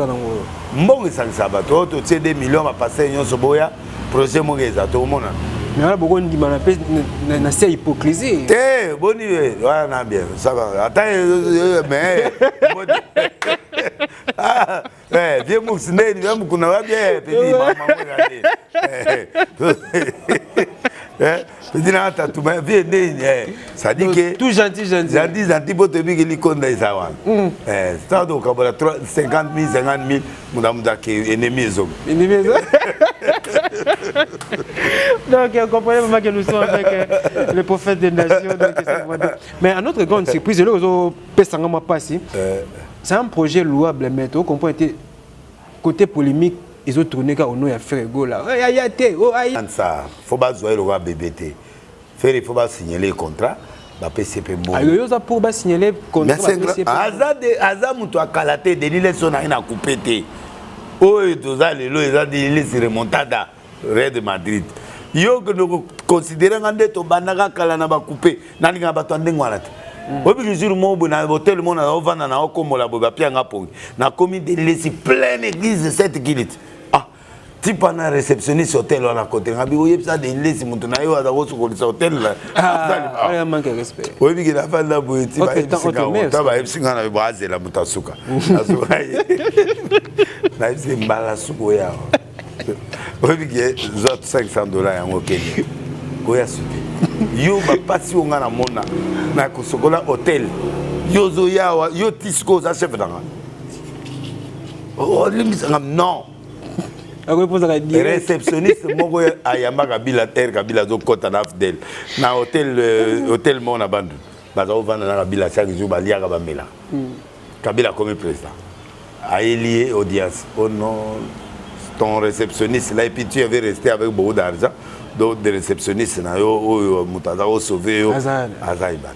Bon, ça sabato, tu sais des millions va passer un soboya, projet mon exact au monde. Mais on a beaucoup de mal à c'est hypocrisie. Eh, bonne idée, voilà, bien, ça va. Attends, mais. Ah, viens mon ciné, viens mon kuna bien, petit maman. Ça dit que tout gentil gentil pour te dire que les comptes des avants. Ça donc 50 000 madame d'aki ennemi zo. Donc vous comprenez maman que nous sommes avec le prophète des nations. Mais à notre grande surprise, le réseau Pesangama Passi, c'est un projet louable, mais vous comprenez côté polémique. Ils ont tourné quand on a fait go là. Ça, faut pas jouer le roi BBT. Il faut pas signaler le contrat. Bah PCP bon. Il y a pour pas signaler le contrat. Azam tu as calaté de l'île son a coupé té. Oh et tous les lois ils ont dit les remontada Real de Madrid. Yo que nous considérons que to banaka kala na ba coupé. Nani nga batande ngwala. Obi jour mo bo na hôtel mo na ovana na okomola bo ba pia ngapo. Na komi de l'île pleine église de 7 guilites. Si pendant la réceptionniste hôtel on a côté ngabi oye ça de laisser mon na yo ada ko so hôtel là ah manque de respect oye bi la fa la boiti ba ta ba singa na baze la mutasuka asuka na isi mbala suko ya oye bi zot $500 ya ngokeni goya supi yo ba pasi onga na mona na ko sokola hôtel yo zo yawa yo tisco za chef danga oh limisa non réceptionniste moko ayamba kabila terre kabila zo kota na afdel na hôtel mon na bandu baza ovanda na kabila chaque jour balia ka bamela kabila comme président a lié audience oh non ton réceptionniste là et puis tu avais resté avec beaucoup d'argent donc des réceptionnistes na yo mutaza o sauver yo azaiba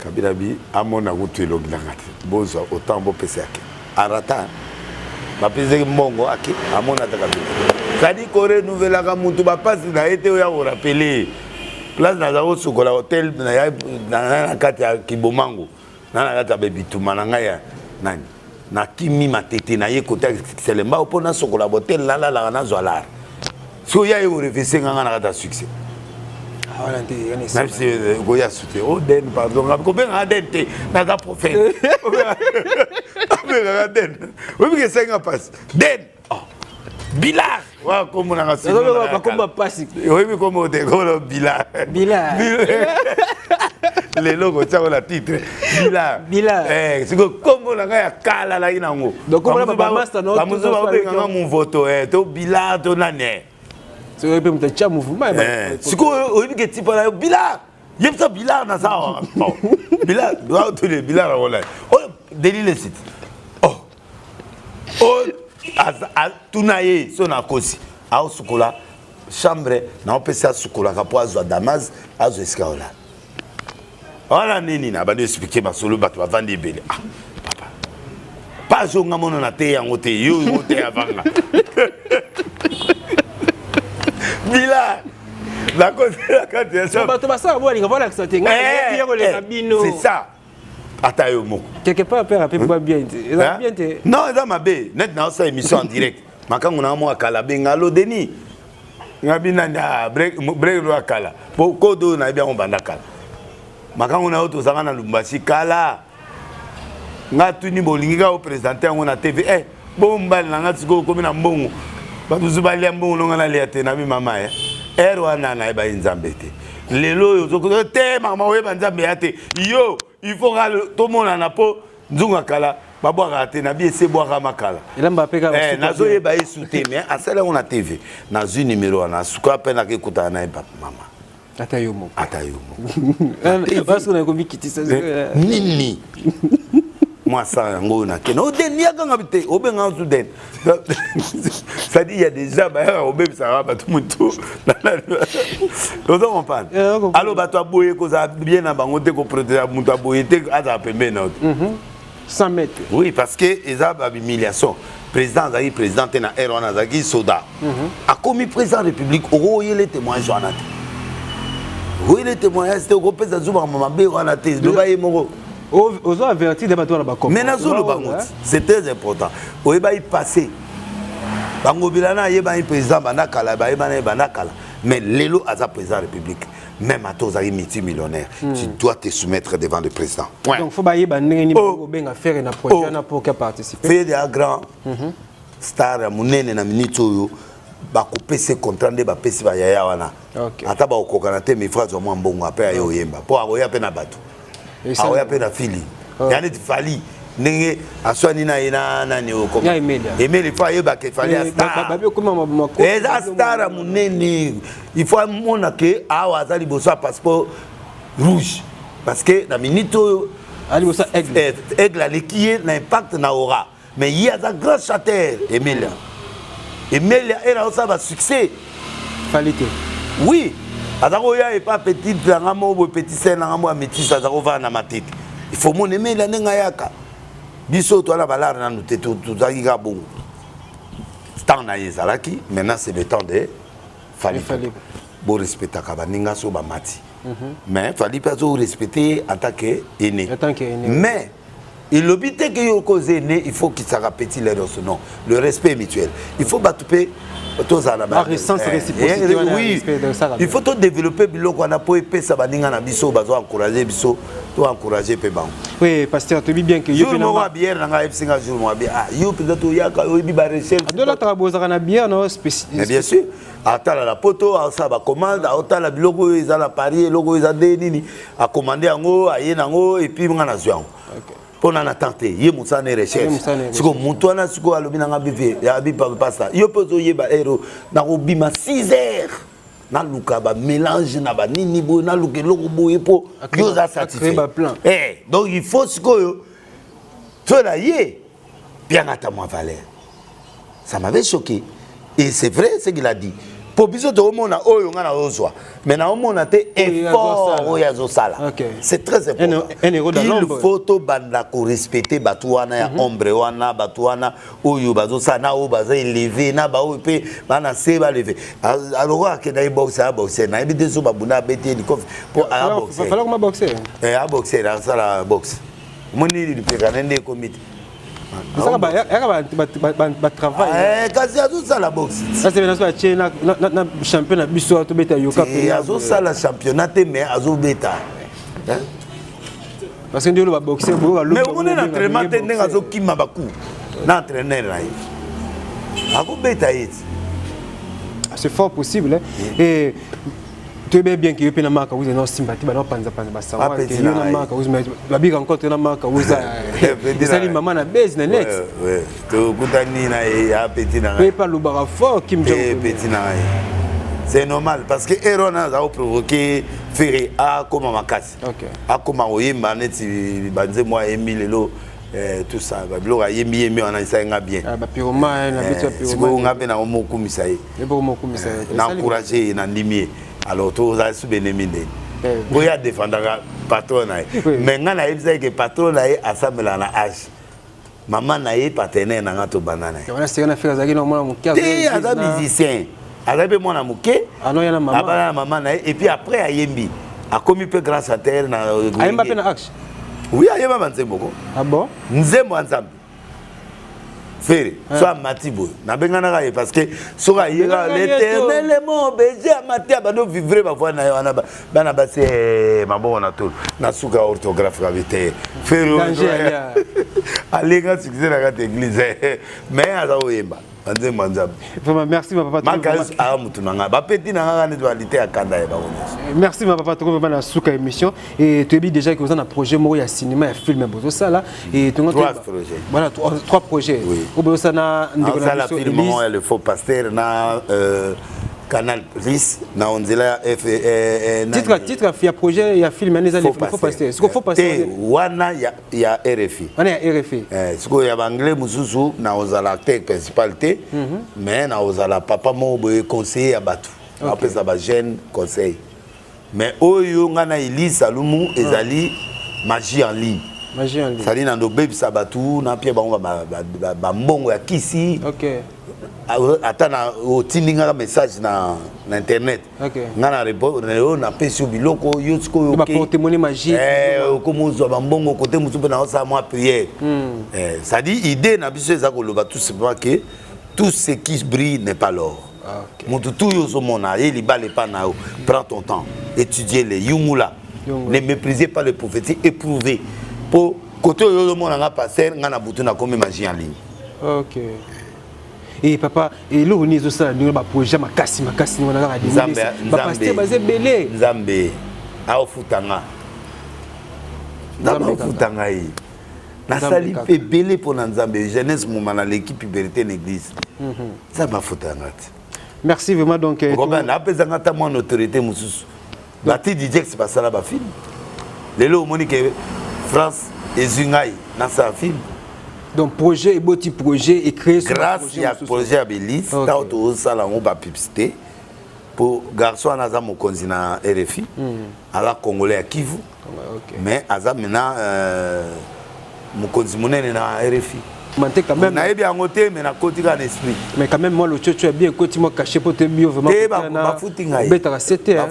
kabila bi amona kutuelo ngati bozo autant bo pesaki arata bapesaki mbongo aki amona taka bi. C'est-à-dire qu'on renouvelle la mutu ba passe na été ya ko rappeler place nazako sukola hotel na kati ya Kibomango na kati ya Bebituma na ngai ya nani na kimi matete na ye kota Selemba opona sukola hotel la na zwala so ya yo refese nganga na kati ya succès voilà nte même si goya soute oh den pardon ko benga den te na za prophète benga den oui que senga passe den Bilar wa komo na ngasi ba komba pasi oui mais comme te ko Bilar les logos ça la titre Bilar c'est comme na ya kala la inango donc comme ba master no ba muzo ba benga mon voto to Bilar to nane c'est peu mta cha mouvement siko oui que type la Bilar yepsa Bilar na ça Bilar doit tous les Bilar wala oh délit le site oh tunaye so na kosi au sukola chambre na opesa sukola ka po azwa damas azwa eskaola wala nini na ba expliquer ba solo ba to vandi bele ah papa pas jo ngamono na te yango te yo te avanga bila la côté la carte ya ça ba to ba ça bo linga voilà que ça tenga c'est ça Atayo moko. Quelque part père peu pas bien. Bien te. Non, ça m'a bé. Net na ça émission en direct. Makango na mo akala benga lo Denis. Ngabina na break lo akala. Po kodo na bien on banda kala. Makango na auto zanga na Lubumbashi kala. Nga tuni bolingi ka o présenter ngo na TV. Bomba na nga tsiko komi na mbongo. Ba tuzubali mbongo nga na liate na bi mama ya. Wana na ba nzambete. Lelo yo zoko te mama we banzambe ate. Yo il faut que tout le monde en a pas nzunga kala babo raté na bi ese boire makala il m'a peka nazo ye ba souté mais à celle on a TV na zu numéro na suka pena ke kuta na papa mama atayo parce qu'on a connu quitter ça nini moi ça ngo na ke no den ya ganga bité obenga zu den ça dit il y a déjà ba obé ça va tout mutu donc on parle alors ba toi boyer ko za bien na bango te ko protéger mutu boyer te aza pembe na 100 mètres oui parce que eza ba humiliation président zaki président na erona zaki soda a commis président de la république o yele témoignage wana te oui les témoignages te ko pesa zuba mama be wana te do ba yemoko aux avertis de battre la bacom. Mais c'est très important. Où est passé? Bango bilana yeba un président banakala ba yeba banakala. Mais lelo aza président de la République. Même à tous les multimillionnaires, tu dois te soumettre devant le président. Ouais. Donc faut ba yeba ndenge benga faire na projet na pour qu'à participer. Fait des grands star munene na minito ba couper ses contrats de ba pesi ba yaya wana. Ata ba okokana te mi frère zo mo mbongo après ayo yemba. Po akoya pe na bato. Awa ya pe na fili yani fali ndenge aswani na ina nani okoma Emeli fa yeba ke fali star ba kuma mako eza star munene il faut mona ke awa azali bosa passeport rouge parce que na minito ali bosa aigle alikie na impact na aura mais il y a un grand chanteur Emeli era aussi un succès qualité oui azako ya et pas petit ngamo bo petit sen ngamo a métis azako va na matete il faut mon aimer la nenga yaka biso to la balar na nous tout zaki ga bon temps na yezalaki maintenant c'est le temps de fallait bo respecter ka baninga so ba mati mais fallait pas respecter en tant que aîné mais il l'obité que yo cause aîné il faut qu'il se répète les non le respect mutuel il faut batouper oui, il faut tout développer biloko on a pour pesa baninga na biso bazo encourager biso to encourager pe bango. Oui, pasteur, tu dis bien que yo no wa bière na nga FCnga jour mo bien ah yo peut-être ya ka yo bi ba recherche. De la traboza na bière no spécial. Bien sûr. Atala la poto ça ba commande atala biloko eza la Paris logo eza de nini a commander yango aye nango et puis nga na zwango. OK. Pona na tante ye musane recherche siko muntu ana siko alobi na ngabive ya bipa pasta yo pozo yeba ero na robima 6h na luka ba mélange na ba nini bo na luke loko boye po yo za satisfait donc il faut siko yo toi ye bien à ta moi valeur ça m'avait choqué et c'est vrai ce qu'il a dit pour biso to mona oyo nga na ozwa mais na mona te effort oyo azosala c'est très important il faut to banda ko respecter batuana ya ombre wana batuana oyo bazosala na o baza élevé na ba o pe bana se ba lever alors que na boxer na ebite so babuna bete ni kof pour a boxer fallait comment boxer a boxer na sala boxe moni li pe kanende comité ça va travail kasi azosala boxe ça c'est bien ça na championnat biso to beta yoka pe azosala championnat te mais azobeta parce que ndio ba boxer bo mais on est en entraînement te ndenga azokima baku na entraîneur na ye akobeta yeti c'est fort possible et tu es bien que na maka vous non sympathie ba no panza ba sawa que na maka vous ba bika rencontre na maka vous ça li maman na base na net ouais to kutani na ya petit na mais pas le bara fort Kim Jong petit na c'est normal parce que Aaron a provoqué Ferré a comme makasi a comme oyemba neti banze moi Emilelo tout ça ba bilo yembi on a ça nga bien ba pyroma na bitu pyroma siko nga pe na omokumisa ye na encourager na ndimie alors tout ça sous bénémine boy a défendre patron na mais nga na yebisa que patron na assemblée na âge maman na ye partenaire na ngato banana on a c'est na faire zaki na mona mukia et ada musicien ada be mona muke ano ya na maman abana maman na et puis après a yembi a commis peu grâce à terre na ayemba pe na axe oui ayemba banzembo ah bon nzembo nzambe Ferré, soit Matibo. Na bengana ka parce que soka yera l'éternel mon baiser Matia bano vivre ba voix na yana bana ba c'est mabo na tout. Na suka orthographe ka vite. Ferré. Alenga succès na ka église. Mais aza oyemba. Ande manzab. Vraiment merci ma papa. Makas a mutu nanga. Ba petit nanga na dualité à kanda ya ba wona. Merci ma papa to vraiment na suka émission et tu dis déjà que vous avez un projet mo ya cinéma et film pour ça là et tu trois projets. Voilà trois projets. Oui. Au ça na la film le faux pasteur na Canal Plus na onzela titre il y a projet il y a film les années faux pasteur. Ce qu'il faut passer wana ya RFI. On est à RFI. Ce qu'il y a anglais mususu na ozala acteur principal té mais na ozala papa mo boye conseiller à batu. Après ça ba jeune conseil. Mais oyo ngana Elise Salumu ezali magie en ligne. Magie en ligne. Sali na ndobe bisabatu na pia bango ba mbongo ya kisi. OK. Atana otindinga message na internet. OK. Ngana répondre na pesu biloko yotsko OK. Ba porte-monnaie magique. Comme zo ba mbongo côté musu pe na sa moi prière. Ça dit idée na biso ezako loba tout simplement que tout ce qui brille n'est pas l'or. Prends ton temps, étudiez les Yumula. Ne méprisez pas les prophéties, éprouvez. Pour côté le monde a passé, on a bouton à comme magie en ligne. OK. Et papa, et là on est aussi là, nous avons projet makasi on a dit. Papa c'était basé belé. Nzambe, a ofutanga. Nzambe ofutanga yi. Na sali pe belé pour Nzambe, jeunesse moment na l'équipe puberté l'église. Ça m'a futanga. Merci vraiment donc. Robin, après ça, on a mon autorité, Moussous. Bati dit que c'est pas ça là, film. Les lots, Monique, France et Zungaï, dans sa film. Donc, projet et beau petit projet et créé sur grâce à projet à Bélis, t'as autorisé ça là, on va publicité. Pour garçon, on a mon continent RFI, à la Congolais à Kivu. Mais à ça maintenant, mon continent est dans RFI. Quand même, mais quand même moi le tu es bien côté moi caché pour te mieux vraiment ba footinga ba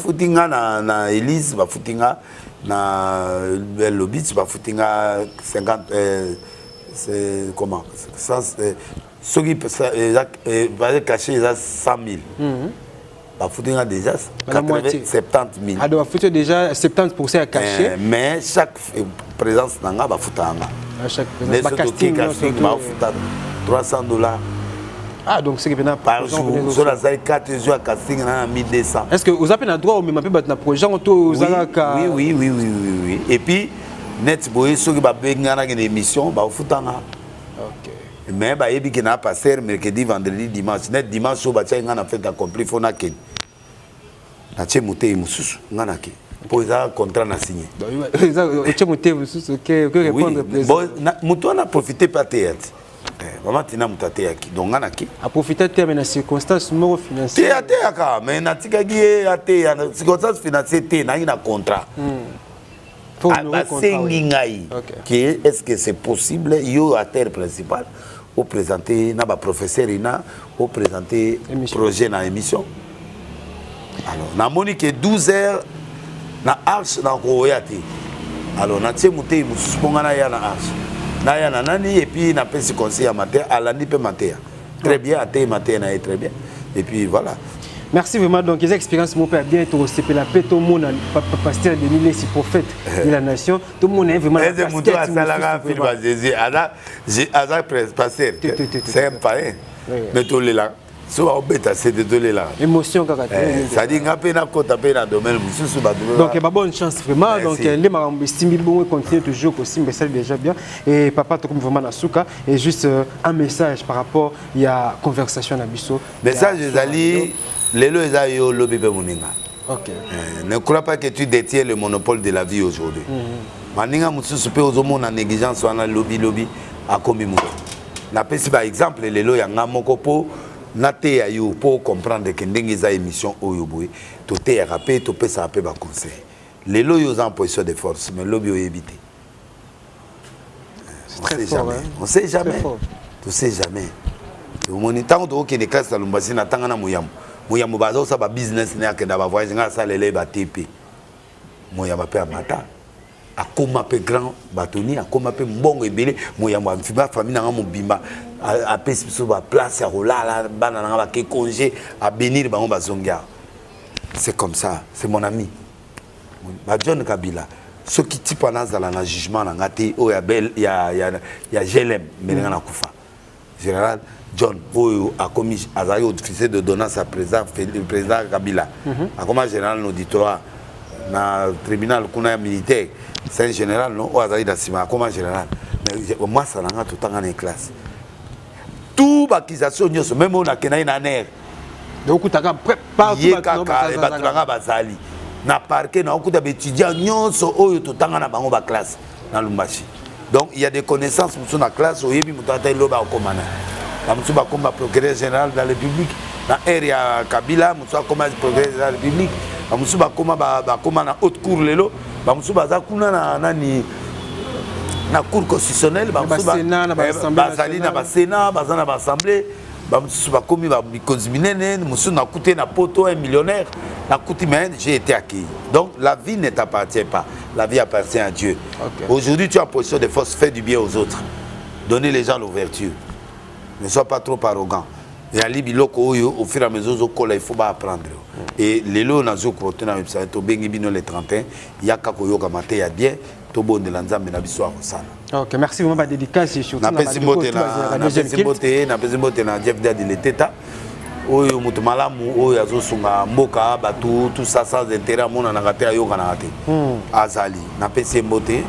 footinga na Elise ba footinga na Lobit ba footinga 50 c'est comment ça ce qui va cacher 100 000 ba footinga déjà 70 000 ah donc footer déjà 70% à cacher mais chaque présence nanga ba footanga à chaque présence. Casting, 300 $. Ah, donc c'est que par jour. Sur la salle 4 jours à casting, on a 1200. Est-ce que vous avez un droit au même projet? Oui. Et puis, net, ceux qui ont une émission, ils font mais il y a passé mercredi, vendredi, dimanche. Net dimanche, il y a fait accompli. Il faut que pour un contrat signé. Oui, on a profité pas théâtre. Maman tina mutate yaki donc ngana ki a profiter de la circonstance moro financière te aka mais na tikaki ate ya circonstance financière te na ina contrat sengi ngai que est-ce que c'est possible yo à terre principale au présenter na ba professeur ina au présenter projet na émission alors na moni que 12 heures na arche na koyate alors na tie muté musuponga na ya na arche na ya na nani et puis na pesi conseil à matin à l'année peut matin très bien à té matin na très bien et puis voilà. Merci vraiment. Donc, les expériences mon père bien été au CP la paix, tout le monde, pasteur de l'île, c'est prophète de la nation. Tout le monde est vraiment. C'est un païen. Mais tout le là. C'est désolé là. Émotion, ça dit que na côté na domaine donc bonne chance vraiment. Donc les marambes estiment bon continuer toujours possible mais ça déjà bien et papa tout comme vraiment nasuka et juste un message par rapport il y a conversation na biso. Message ezali lelo ezayo lobi be moninga. OK. Ne crois pas que tu détiens le monopole de la vie aujourd'hui. Maninga mususu pe ozomona négligence wana lobby a komi muto. Na pesi par exemple lelo ya ngamoko po nate ya yo pour comprendre que ndenge za émission oyo boy to te ya rapé to pesa pe ba conseil lelo yo en position de force mais lobby o éviter on sait jamais tu sais jamais au moni tant to ke ne classe la lumbasi na tanga na moyamo bazo sa ba business ne akenda ba voyage nga sa lele ba TP moyamo pe amata akoma pe grand batoni akoma pe mbongo ebele moyamo amfiba famille na mobimba a pesi sur la place à rouler banana ba ke congé à bénir bango bazongia c'est comme ça c'est mon ami ba John Kabila ce qui type en azala na jugement na ngati o ya bel ya GLM melinga na kufa général John oyo a commis azali officier de donner sa présence le président Kabila a comme général auditoire na tribunal kuna militaire c'est un général non o azali da sima comme général mais moi ça na tout temps en classe tout bakisation nyonso même on a kenai na ner donc utaka partout batanga bazali na parquet na okuta étudiant nyonso oyo totanga na bango ba classe na Lumbashi donc il y a des connaissances musu na classe oyebi mutata loba okomana na musu ba komba procureur général de la République na area Kabila musu akoma procureur de la République na musu ba koma na haute cour lelo ba musu baza kuna na nani na cour constitutionnelle bazali na Sénat bazana ba assemblée bamusu bakomi ba bikozminene musu na coûté na poto un millionnaire na coûté mais j'ai été accueilli donc la vie ne t'appartient pas la vie appartient à Dieu. Aujourd'hui tu es en position de force, fais du bien aux autres, donnez les gens l'ouverture, ne sois pas trop arrogant et ali biloko oyo au fur et à mesure il faut pas apprendre et lelo na zo côté na website to bengi bino le 31 yaka koyoka maté ya bien to bonde la nzambe na biso akosala. OK, merci vraiment ba dédicace surtout na pesimbote na pesimbote na Jeff Daddy le teta oyo mutu malamu oyo azosunga mboka batu tout ça sans intérêt mona na ngate ayoka na ngate azali na pesimbote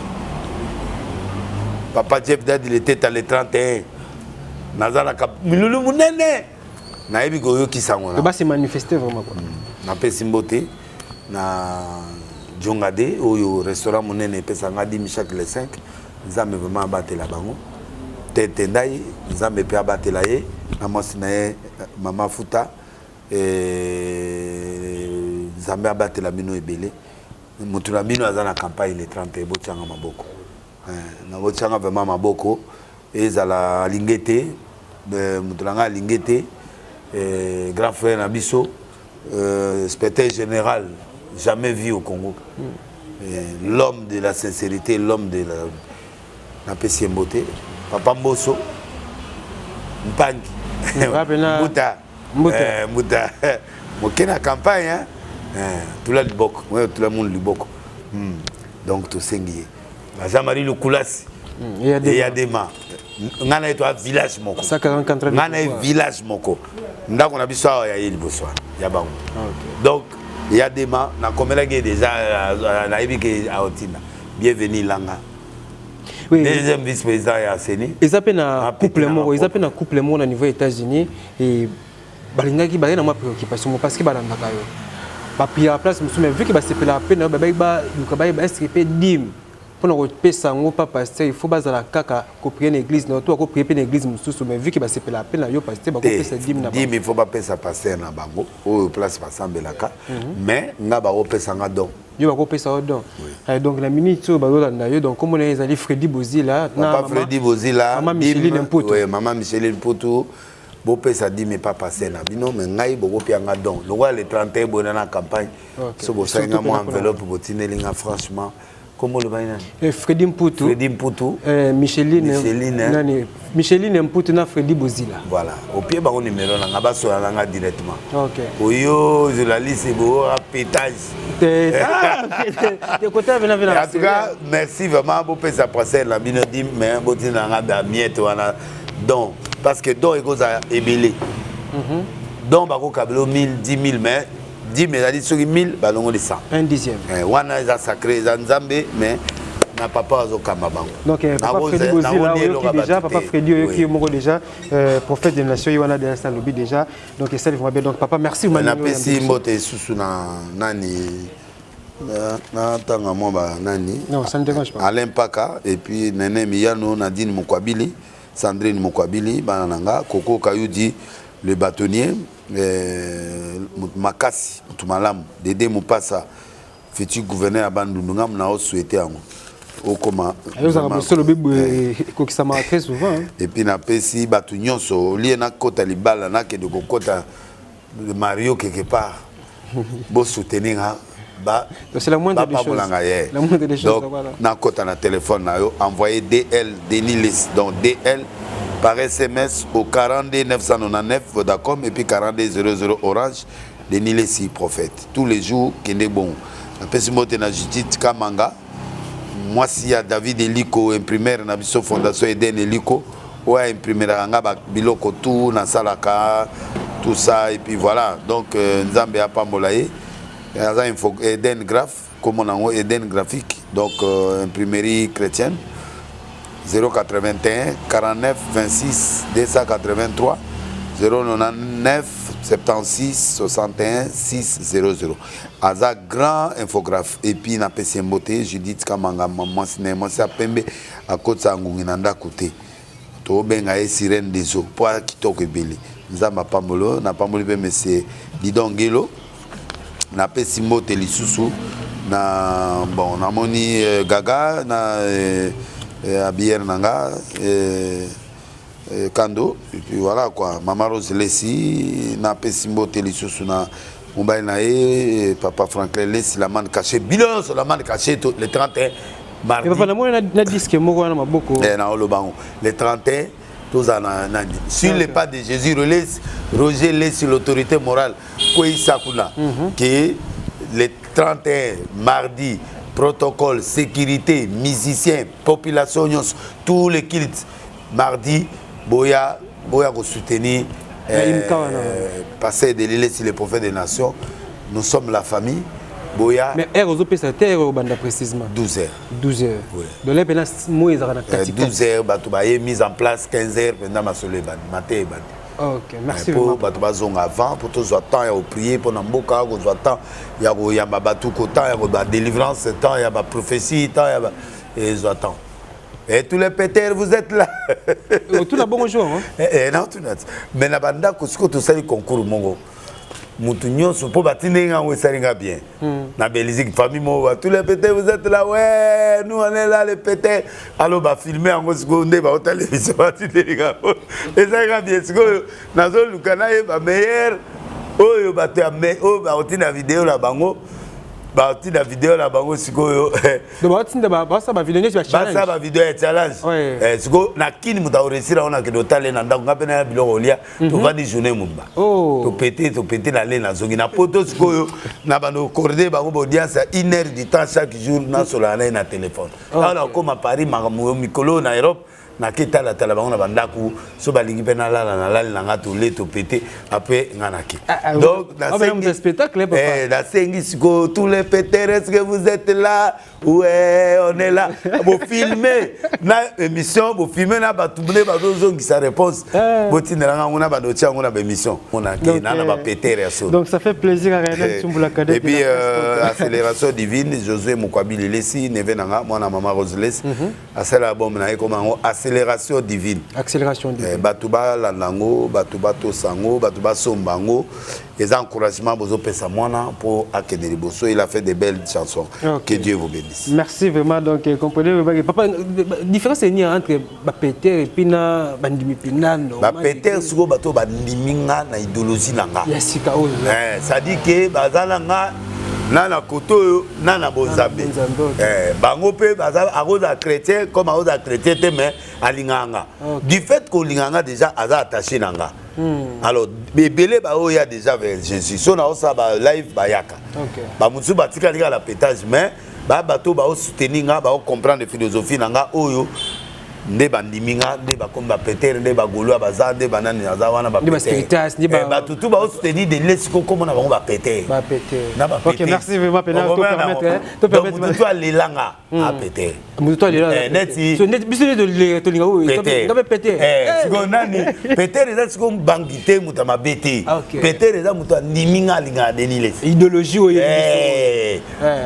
papa Jeff Daddy le teta le 31 nazala ka milulu munene na yebi goyo kisangona ba se manifester vraiment quoi na pesimbote na Jongade oyo restaurant munene pesa ngadi chaque le 5 nzambe vraiment abatela bango tete ndai nzambe pe abatela ye na mwasi na ye mama futa nzambe abatela bino ebele mutu na bino aza na campagne le 30 botianga maboko na botianga vraiment maboko ezala lingete mutu na nga lingete grand frère na biso secrétaire général jamais vu au Congo. L'homme de la sincérité, l'homme de la Pessimboté. Papa Mbosso, Mpangi, Mouta, Mokena campagne, tout le monde lui bok. Donc tout s'enguier. Jean-Marie Loukoulasi, il y a des mains. Ngana est un village moko. Ngana est village moko. Ndako na biso ya yeli boswa. Ya bango. Donc il y a des mains, na komela déjà na ibike aotina. Bienvenue Langa. Oui. Deuxième vice-président ya Seni. Ils appellent un couple mort, ils appellent un couple mort au niveau États-Unis et balingaki ba na ma préoccupation parce que balandaka yo. Ba pia place musume vu que ba sepela peine ba ba est-ce que peut dim pour pesa ngo pas pasteur il faut bazala kaka ko prier une église non toi ko prier une église mususu mais vu que ba c'est la peine yo pasteur ba ko pesa 10 na 10 il faut pas pesa pasteur na bango au place pasambelaka mais nga ba ko pesa nga don yo ba ko pesa don donc la minute so ba landa yo donc comme on les ali Freddy Bozila na papa Freddy Bozila maman Micheline Mputu oui maman Micheline Mputu bo pesa 10 mais pas passer na bino mais ngai bo pia nga don le roi le 31 bonana campagne so bo sa nga mo enveloppe bo tinelinga franchement. Comment le bain? Freddy Mputu. Freddy Mputu. Micheline Mputu na Freddy Bozila. Voilà. Au pied, on numéro là, on sur la directement. Ok. Oyo, je la liste c'est beau, pétage. De côté venant. En tout cas, merci vraiment pour ça passer la binodi mais bon tina ngaba miette wana donc parce que donc il cause à ébélé. Donc ba ko kabelo 1000 10 000 mais 10 000 dit sur 1000 balongo de 100 un dixième wana eza sacré eza nzambe mais na papa azokamba bango donc papa Freddy Bozila déjà papa Freddy qui moko déjà prophète de nation wana de l'instant lobby déjà donc ça va bien donc papa merci beaucoup na pesi mbote susu na nani na tanga mo ba nani non ça ne dérange pas Alain Paka et puis Nene Miyano Nadine Mokwabili Sandrine Mokwabili bananga Koko Kayudi le bâtonnier Makasi Tumalamu Dédé Moupassa futur gouverneur à Bandunga na souhaité en au comment très souvent et puis na pesi batu nyonso lié na kota libala na ke de kota de Mario quelque part bo soutenir ba c'est la moindre des choses la moindre des choses donc na kota na téléphone na yo envoyer DL Denis List donc DL par SMS au 42 999 Vodacom et puis 42 00 Orange Denis List prophète tous les jours kende bon na pesi mote na Judith Kamanga moi si ya David Eliko imprimaire na biso fondation Eden Eliko ouais imprimaire nga ba biloko tout na salaka tout ça et puis voilà donc nzambe a pas molaye ça info Eden Graph comme on a Eden graphique donc imprimerie chrétienne 081 49 26 283 099 76 61 600 Aza grand infographe et puis na pesi mbote Judith Kamanga maman cinéma ça pembe à côté ngungi nanda côté to benga e sirène des eaux pour kitoko ebele nzamba pambolo na pamboli pe monsieur Lidongelo na pesi mbote lisusu na bon na moni gaga na abier nanga Kando et puis voilà quoi maman Rose Lessi na pesimbo telisusu na mobile na papa Franklin Lessi la man caché bilan sur la man caché le 31 mardi papa na mona na disque moko na maboko na olobango le 31 tous na sur les pas de Jésus Roger Lessi l'autorité morale ko isakuna que le 31 mardi protocole sécurité musiciens population tous les cultes mardi Boya ko soutenir passer de l'île sur les prophètes des nations nous sommes la famille Boya mais heure aux opérateurs au banda précisément 12 heures oui de là pendant mois ezaka na 12 heures batu ba mise en place 15 heures pendant ma soleil matin OK merci pour batu bazonga avant pour tous temps ya prier pour namboka ko temps ya ko yamba batu ko temps ya ko délivrance temps ya ba prophétie temps ya ba et temps. Et tous les pétères, vous êtes là. Tout la bon jour. Non, tout net. Mais na banda ko siko to sali concours mongo. Mutu nyonso po batine nga we salinga bien. Na Belgique famille mo tous les pétères vous êtes là. Ouais, nous on est là les pétères. Alors ba filmer en siko nde ba télévision batine nga. Et ça nga bien siko na zo lukana e ba meilleur. Oyo ba te ame o ba otina vidéo la bango. Bah tu la vidéo là bango sikoyo donc ba ça ba vidéo sur challenge ba ça ba vidéo challenge siko na kini muta resira ona ke dotale na ndako ngapena ya biloko lia to va di journée mumba to péter na le na zongi na poto sikoyo na bano corder bango audience à 1 heure du temps chaque jour na solana na téléphone alors comme à Paris mikolo na Europe na kita la tala bango na bandaku so balingi pena la na ngato le to péter après nganaki donc dans ce spectacle papa la sengi siko tous les pétères est-ce que vous êtes là ouais, on est là. Vous filmez na émission, vous filmez na batoublé bazozong qui sa réponse. Botinelanga on a badotia on a émission. On a na péter réaction. Donc ça fait plaisir à Ryan Tsumbula Cadet. Et puis accélération divine Josué Mokwabili Lesi neve nanga moi na maman Roseles. À cet album na comment accélération divine. Accélération divine. Batuba landango, batuba tosango, batuba sombango. Les encouragements bozo pesa mwana pour Akeneli Bosso, il a fait de belles chansons. Que Dieu vous bénisse. Merci vraiment. Donc comprenez papa différence est ni entre Peter et Pina bandimi pinano. Peter suko bato bandiminga na idéologie nanga. Yes kaola. Ça dit que bazalanga nana koto nana bozambe. Bango pe bazala aroza chrétien comme aroza chrétien te mais alinganga. Du fait que linganga déjà aza attaché nanga. Alors bébélé ba oya déjà vers Jésus. So na osa ba live ba yaka. Ba mutsu batika lika la pétage mais ba bato ba soutenir nga ba comprendre philosophie nanga oyo. Nde bandiminga nde bakomba Peter nde bagolo baza nde banani aza wana ba Peter ba tutu ba soutenir de lesiko comme na bango ba Peter na ba Peter. OK, merci vraiment Pena to permettre to alelanga a Peter mutu alelanga neti so neti biso de to linga o to Peter siko nani Peter eza siko bangite muta mabete Peter eza mutu ndiminga linga denile idéologie o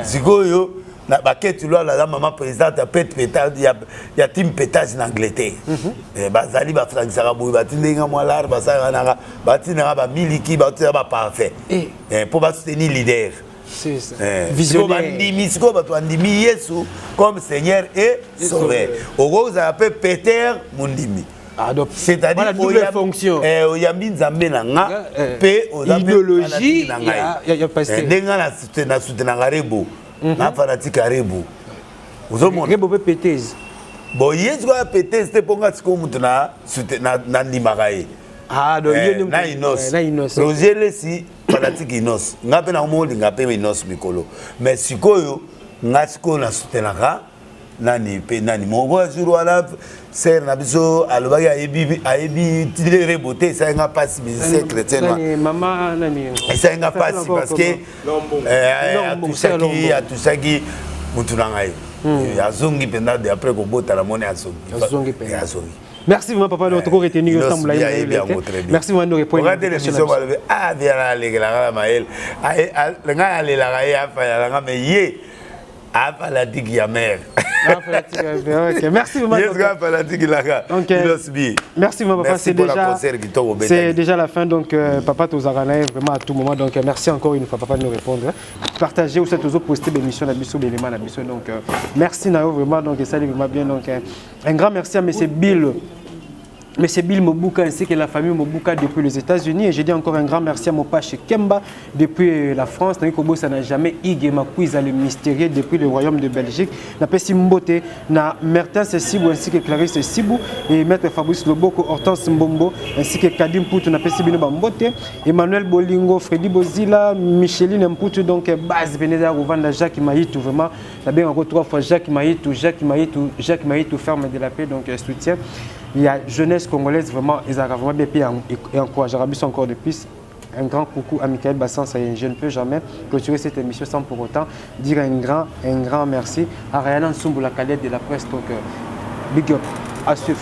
siko yo na baketu lo la maman présidente ya team pétage en Angleterre bazali ba franchisaka boy batindenga molar basaka nanga batinanga ba miliki batinga ba parfait pour ba soutenir leader c'est ça visionnaire bandimi siko bato andimi Yesu comme Seigneur et Sauveur ogo za appelle Peter Mundimi. C'est-à-dire voilà, double fonction. Oyambi nzambe nanga pe idéologie ya pasteur ndenga na soutenanga rebo na fanatique Rebo. Vous avez Rebo peut péter. Bon, il y a péter, c'était pour que tu na ndimagaye. Ah, donc na inos. Roger Lesi fanatique inos. Ngape na mo ngape inos mikolo. Mais sikoyo ngasiko na soutenaka nani pe nani mo jour wala ser na biso alobaki ayebi tile reboté ça nga passe musicien chrétien nani maman nani ça nga passe parce que atusaki mutu na ngai azongi penda de après ko bota la monnaie azongi. Merci vraiment papa de votre retenu ensemble là. Merci vraiment de répondre. Regardez l'émission ah bien là les la maël nga aller la ya fa la mais yé a la digue ya mère. Merci vraiment. Merci vraiment papa, c'est déjà la fin donc papa Tozarana vraiment à tout moment donc merci encore une fois papa de nous répondre. Partagez ou cette autre poster l'émission la biso l'élément la biso donc merci Nao vraiment donc ça vraiment bien donc un grand merci à monsieur Bill. Monsieur Bill Mobuka ainsi que la famille Mobuka depuis les États-Unis. Et je dis encore un grand merci à mon père Kemba depuis la France. Ça n'a jamais eu ma quiz le mystérieux depuis le royaume de Belgique. Na Pessi Mbote, na Mertens Sibou ainsi que Clarisse Sibou et maître Fabrice Loboko, Hortense Mbombo ainsi que Kadim Poutou na Pessi Bino Bambote, Emmanuel Bolingo, Freddy Bozila, Micheline Mpoutou donc base Veneza Rouvanda Jacques Maïtou vraiment la bien encore trois fois Jacques Maïtou ferme de la paix donc soutien. Il y a jeunesse congolaise vraiment, ils arrivent vraiment bien et encouragent encore de plus. Un grand coucou à Michael Bassans, je ne peux jamais clôturer cette émission sans pour autant dire un grand merci à Ryan Tsumbula Cadet de la presse. Donc, big up, à suivre.